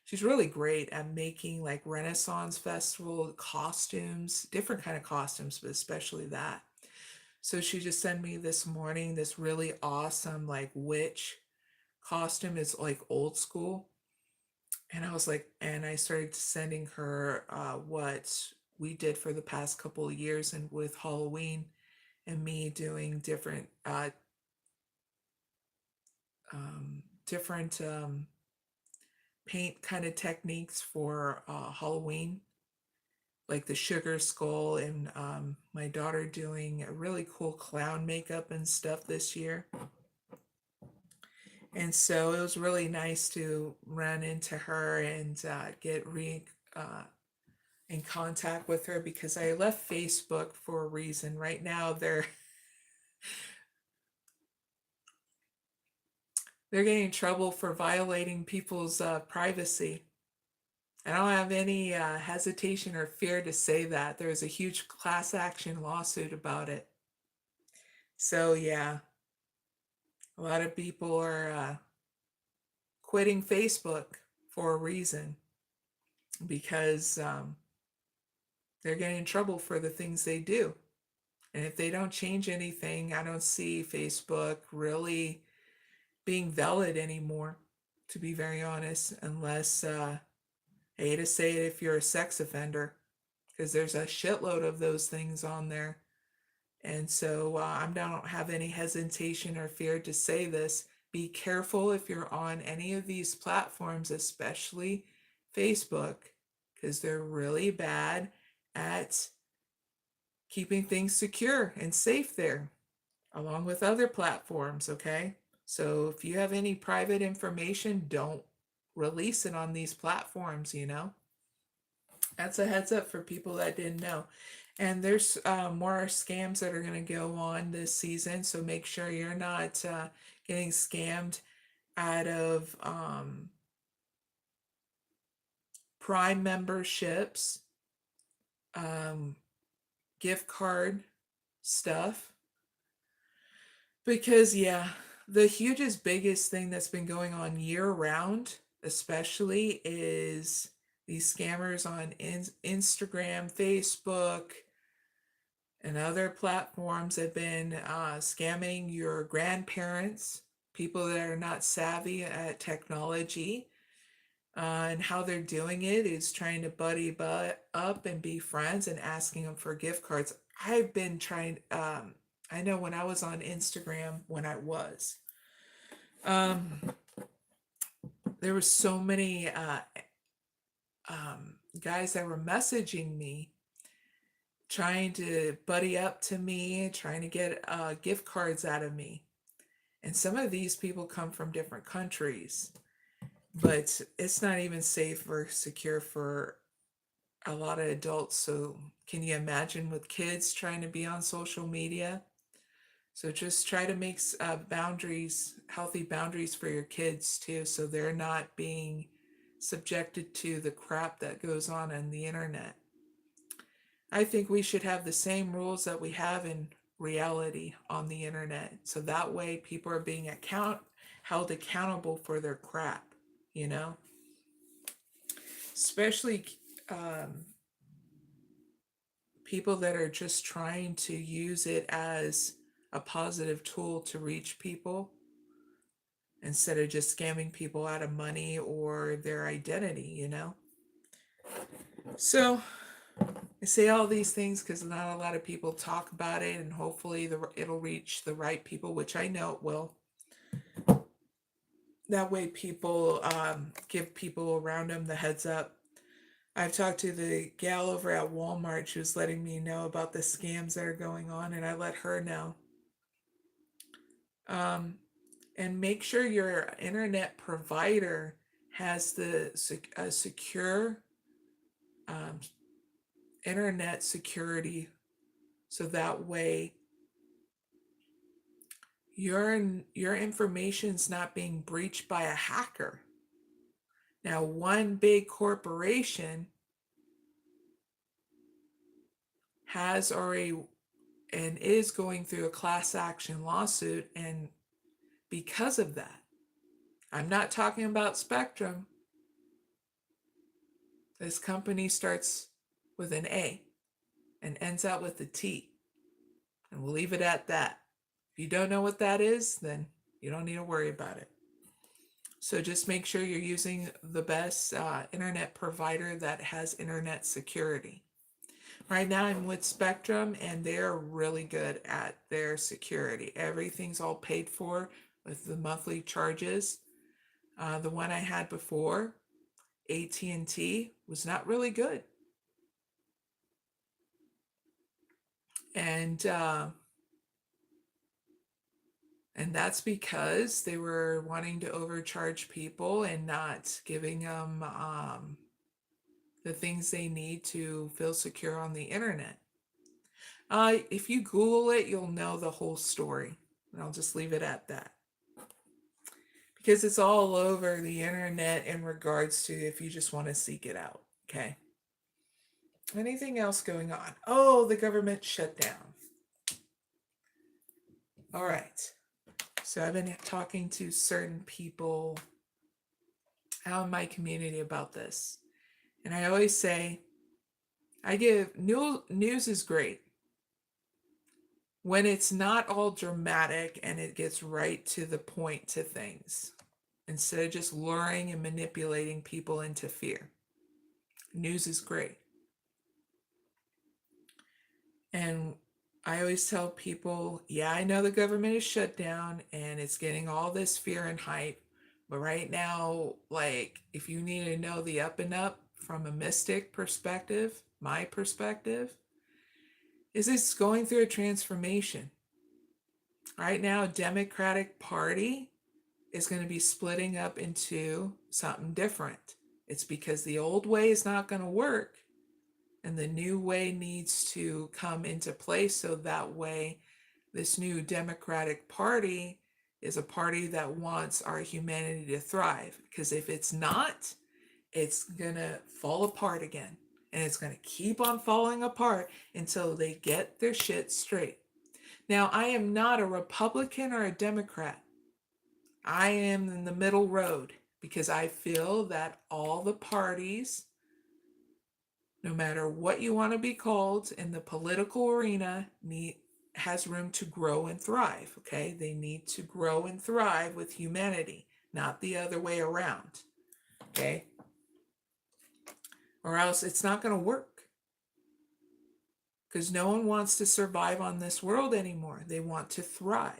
she's really great at making like Renaissance festival costumes, different kind of costumes, but especially that. So she just sent me this morning this really awesome like witch costume. It's like old school. And I was like, and I started sending her what we did for the past couple of years and with Halloween, and me doing different paint kind of techniques for Halloween, like the sugar skull, and my daughter doing a really cool clown makeup and stuff this year. And so it was really nice to run into her and get in contact with her, because I left Facebook for a reason. Right now they're they're getting in trouble for violating people's privacy. I don't have any hesitation or fear to say that. There's a huge class action lawsuit about it. So, yeah, a lot of people are quitting Facebook for a reason because they're getting in trouble for the things they do. And if they don't change anything, I don't see Facebook really being valid anymore, to be very honest, unless, I hate to say it, if you're a sex offender, because there's a shitload of those things on there. And so I don't have any hesitation or fear to say this. Be careful if you're on any of these platforms, especially Facebook, because they're really bad at keeping things secure and safe there, along with other platforms, okay? So if you have any private information, don't release it on these platforms, you know? That's a heads up for people that didn't know. And there's more scams that are going to go on this season, so make sure you're not getting scammed out of Prime memberships, gift card stuff. Because, yeah, the hugest, biggest thing that's been going on year round, especially, is these scammers on Instagram, Facebook, and other platforms have been scamming your grandparents, people that are not savvy at technology. And how they're doing it is trying to buddy up and be friends and asking them for gift cards. I've been trying, I know when I was on Instagram, um, there were so many guys that were messaging me, trying to buddy up to me, trying to get gift cards out of me. And some of these people come from different countries, but it's not even safe or secure for a lot of adults. So, can you imagine with kids trying to be on social media? So, just try to make boundaries, healthy boundaries for your kids too, so they're not being subjected to the crap that goes on the internet. I think we should have the same rules that we have in reality on the internet. So that way people are being held accountable for their crap, you know? Especially people that are just trying to use it as a positive tool to reach people instead of just scamming people out of money or their identity, you know? So I say all these things because not a lot of people talk about it, and hopefully it'll reach the right people, which I know it will. That way people give people around them the heads up. I've talked to the gal over at Walmart. She was letting me know about the scams that are going on, and I let her know. And make sure your internet provider has the secure internet security, so that way your information's not being breached by a hacker. Now, one big corporation has already and is going through a class action lawsuit, and because of that, I'm not talking about Spectrum. This company starts with an A and ends out with a T. And we'll leave it at that. If you don't know what that is, then you don't need to worry about it. So just make sure you're using the best internet provider that has internet security. Right now I'm with Spectrum, and they're really good at their security. Everything's all paid for with the monthly charges. The one I had before, AT&T, was not really good. And that's because they were wanting to overcharge people and not giving them the things they need to feel secure on the internet. If you Google it, you'll know the whole story. And I'll just leave it at that. because it's all over the internet in regards to if you just want to seek it out. Okay. Anything else going on? Oh, the government shutdown. All right. So I've been talking to certain people out in my community about this. And I always say, I give news is great when it's not all dramatic and it gets right to the point to things instead of just luring and manipulating people into fear. News is great. And I always tell people, yeah, I know the government is shut down and it's getting all this fear and hype. But right now, like, if you need to know the up and up from a mystic perspective, my perspective, is it's going through a transformation. Right now, Democratic Party is going to be splitting up into something different. It's because the old way is not going to work and the new way needs to come into place, so that way this new Democratic Party is a party that wants our humanity to thrive. Because if it's not, it's going to fall apart again. And it's going to keep on falling apart until they get their shit straight. Now, I am not a Republican or a Democrat. I am in the middle road because I feel that all the parties, no matter what you want to be called in the political arena, has room to grow and thrive. Okay, they need to grow and thrive with humanity, not the other way around. Okay, or else it's not going to work. Because no one wants to survive on this world anymore. They want to thrive.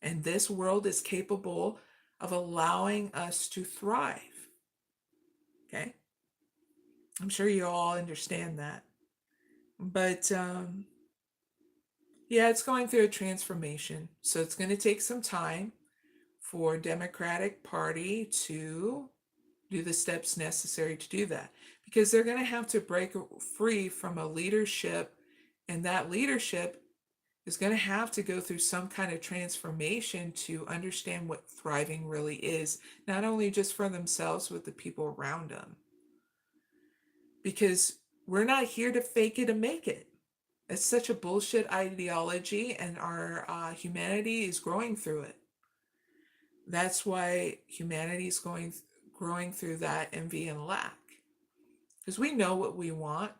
And this world is capable of allowing us to thrive. Okay? I'm sure you all understand that. But yeah, it's going through a transformation. So it's going to take some time for Democratic Party to do the steps necessary to do that. Because they're going to have to break free from a leadership, and that leadership is going to have to go through some kind of transformation to understand what thriving really is, not only just for themselves, but the people around them. Because we're not here to fake it and make it. It's such a bullshit ideology, and our humanity is growing through it. That's why humanity is growing through that envy and lack. Because we know what we want,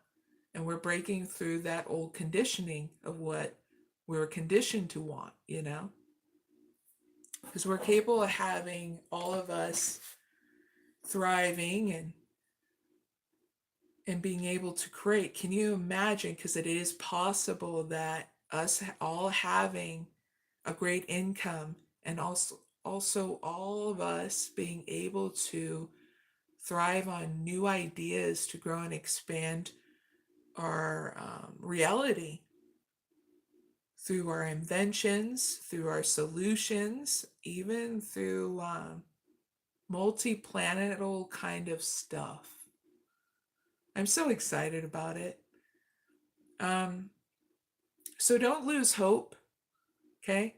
and we're breaking through that old conditioning of what we were conditioned to want, you know? Because we're capable of having all of us thriving and being able to create. Can you imagine? Because it is possible that us all having a great income, and also all of us being able to thrive on new ideas to grow and expand our reality through our inventions, through our solutions, even through multi-planetal kind of stuff. I'm so excited about it. So don't lose hope, okay?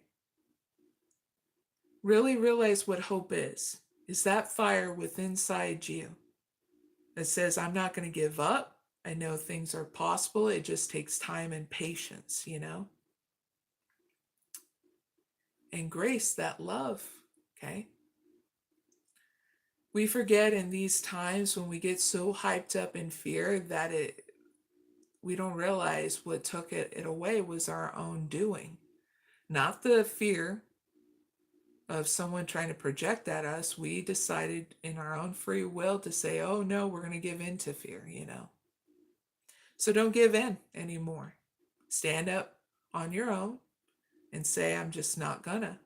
Really realize what hope is. Is that fire within inside you that says, I'm not going to give up. I know things are possible. It just takes time and patience, you know? And grace, that love, okay? We forget in these times when we get so hyped up in fear that we don't realize what took it away was our own doing. Not the fear of someone trying to project at us. We decided in our own free will to say, oh no, we're going to give in to fear, you know? So don't give in anymore. Stand up on your own and say, I'm just not gonna.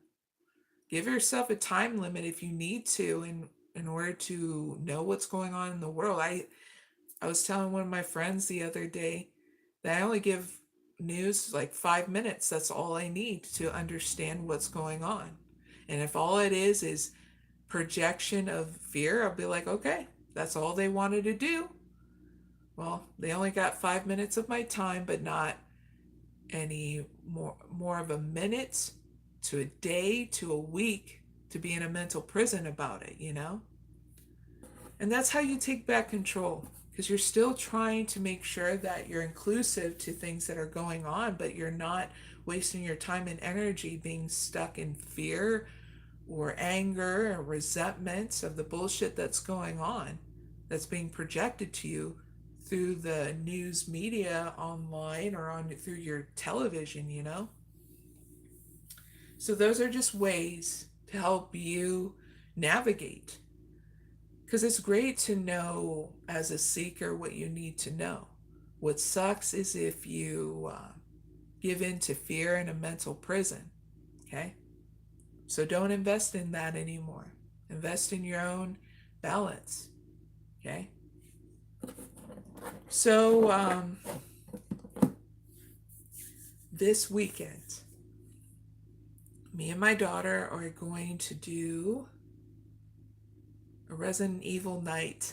Give yourself a time limit if you need to in order to know what's going on in the world. I was telling one of my friends the other day that I only give news like 5 minutes. That's all I need to understand what's going on. And if all it is projection of fear, I'll be like, okay, that's all they wanted to do. Well, they only got 5 minutes of my time, but not any more of a minute to a day to a week to be in a mental prison about it, you know? And that's how you take back control, because you're still trying to make sure that you're inclusive to things that are going on, but you're not wasting your time and energy being stuck in fear or anger or resentment of the bullshit that's going on, that's being projected to you through the news media online or on through your television, you know? So those are just ways to help you navigate. Because it's great to know as a seeker what you need to know. What sucks is if you give in to fear in a mental prison, okay? So don't invest in that anymore. Invest in your own balance, okay? So this weekend, me and my daughter are going to do a Resident Evil night.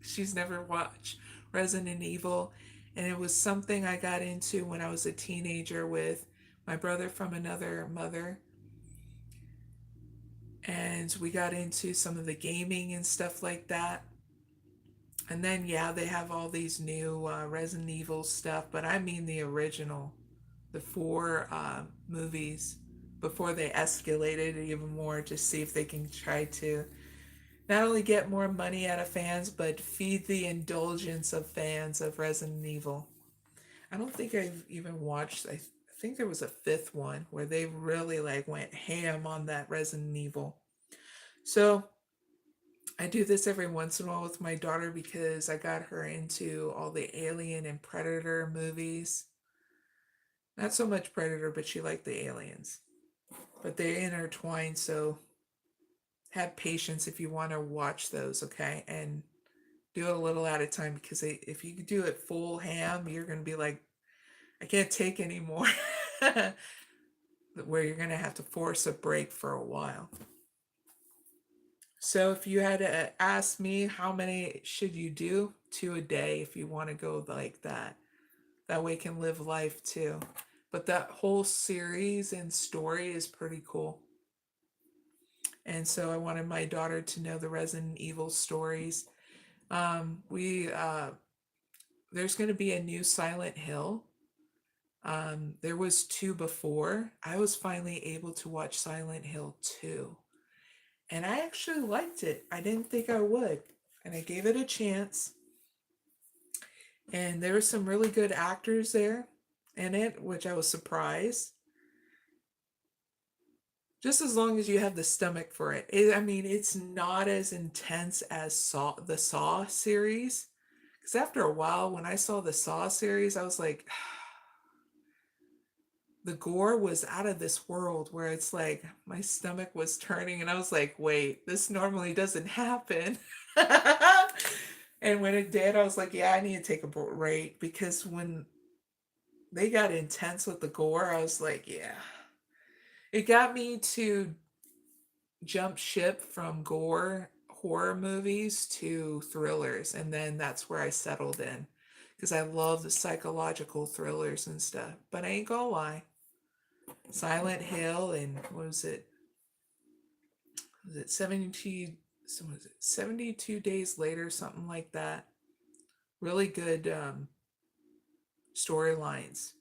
She's never watched Resident Evil, and it was something I got into when I was a teenager with my brother from another mother. And we got into some of the gaming and stuff like that. And then, yeah, they have all these new Resident Evil stuff, but I mean the original, the four movies before they escalated it even more to see if they can try to not only get more money out of fans, but feed the indulgence of fans of Resident Evil. I don't think I've even watched, I think there was a fifth one where they really like went ham on that Resident Evil. So I do this every once in a while with my daughter because I got her into all the Alien and Predator movies. Not so much Predator, but she liked the aliens. But they intertwine, so have patience if you want to watch those, okay? And do it a little at a time, because if you do it full ham, you're going to be like, I can't take anymore. Where you're going to have to force a break for a while. So if you had to ask me how many should you do, 2 a day if you want to go like that. That way you can live life too. But that whole series and story is pretty cool. And so I wanted my daughter to know the Resident Evil stories. There's going to be a new Silent Hill. There was 2 before. I was finally able to watch Silent Hill 2. And I actually liked it. I didn't think I would. And I gave it a chance. And there were some really good actors there in it, which I was surprised. Just as long as you have the stomach for it. I mean, it's not as intense as the Saw series. Because after a while, when I saw the Saw series, I was like, the gore was out of this world, where it's like my stomach was turning and I was like, wait, this normally doesn't happen. And when it did, I was like, yeah, I need to take a break, because when they got intense with the gore, I was like, yeah. It got me to jump ship from gore horror movies to thrillers, and then that's where I settled in, because I love the psychological thrillers and stuff. But I ain't gonna lie, Silent Hill and what was it? Was it 72 days later, something like that? Really good storylines.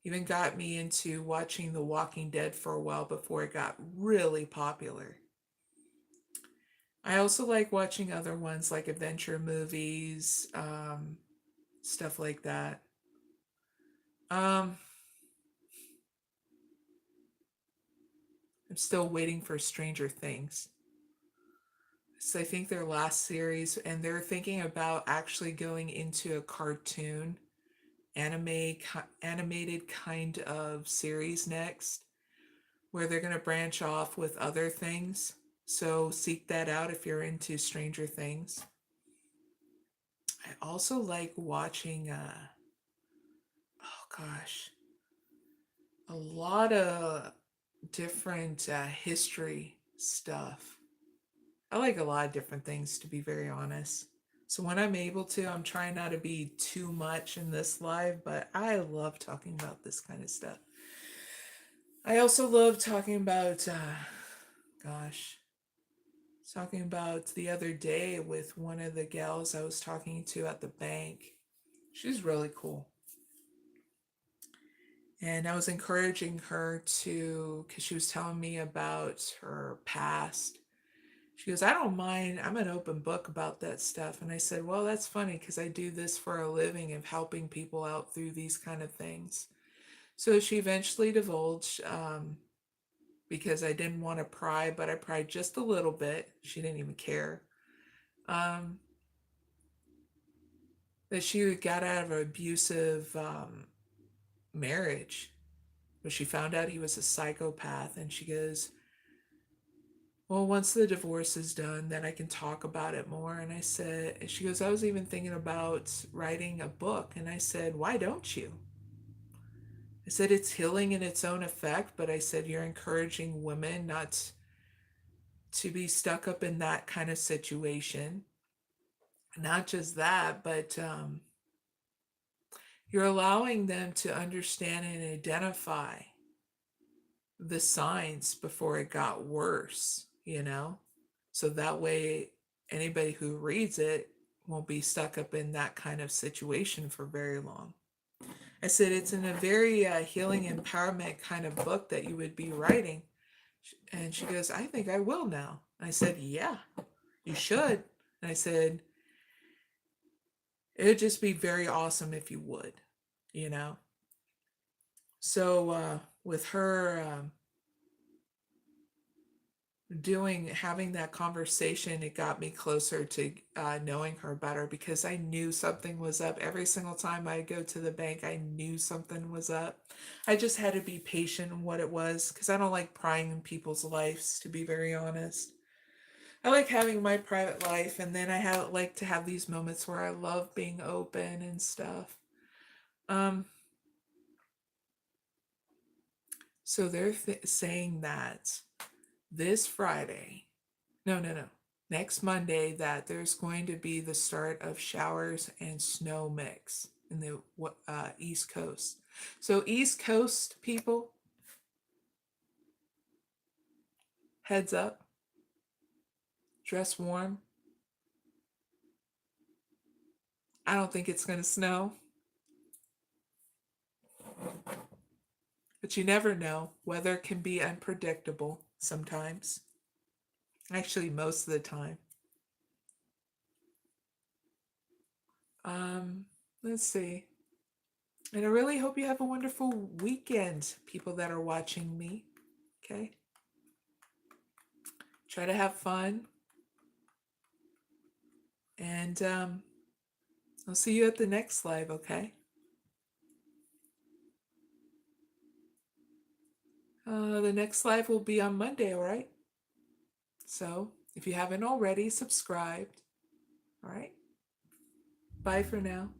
Even got me into watching The Walking Dead for a while before it got really popular. I also like watching other ones like adventure movies, stuff like that. I'm still waiting for Stranger Things. So I think their last series, and they're thinking about actually going into a cartoon, animated kind of series next, where they're going to branch off with other things. So seek that out if you're into Stranger Things. I also like watching, oh gosh, a lot of different history stuff. I like a lot of different things, to be very honest. So when I'm able to, I'm trying not to be too much in this live, but I love talking about this kind of stuff. I also love talking about gosh, talking about the other day with one of the gals I was talking to at the bank. She's really cool. And I was encouraging her to, because she was telling me about her past. She goes, I don't mind. I'm an open book about that stuff. And I said, well, that's funny because I do this for a living of helping people out through these kind of things. So she eventually divulged, because I didn't want to pry, but I pried just a little bit. She didn't even care. Um, that she got out of an abusive marriage, but she found out he was a psychopath. And she goes, well, once the divorce is done, then I can talk about it more. And I said, she goes, I was even thinking about writing a book. And I said, why don't you? I said, it's healing in its own effect, but I said, you're encouraging women not to be stuck up in that kind of situation. Not just that, but you're allowing them to understand and identify the signs before it got worse, you know? So that way, anybody who reads it won't be stuck up in that kind of situation for very long. I said, it's in a very healing empowerment kind of book that you would be writing. And she goes, I think I will now. I said, yeah, you should. And I said, it would just be very awesome if you would, you know? So with her having that conversation, it got me closer to knowing her better because I knew something was up. Every single time I go to the bank, I knew something was up. I just had to be patient in what it was because I don't like prying in people's lives, to be very honest. I like having my private life, and then like to have these moments where I love being open and stuff. So they're saying that this Friday, no, next Monday, that there's going to be the start of showers and snow mix in the East Coast. So East Coast people, heads up, dress warm. I don't think it's going to snow, but you never know. Weather can be unpredictable sometimes. Actually, most of the time. Let's see. And I really hope you have a wonderful weekend, people that are watching me. Okay? Try to have fun. And I'll see you at the next live, okay? The next live will be on Monday, all right? So if you haven't already, subscribed. All right? Bye for now.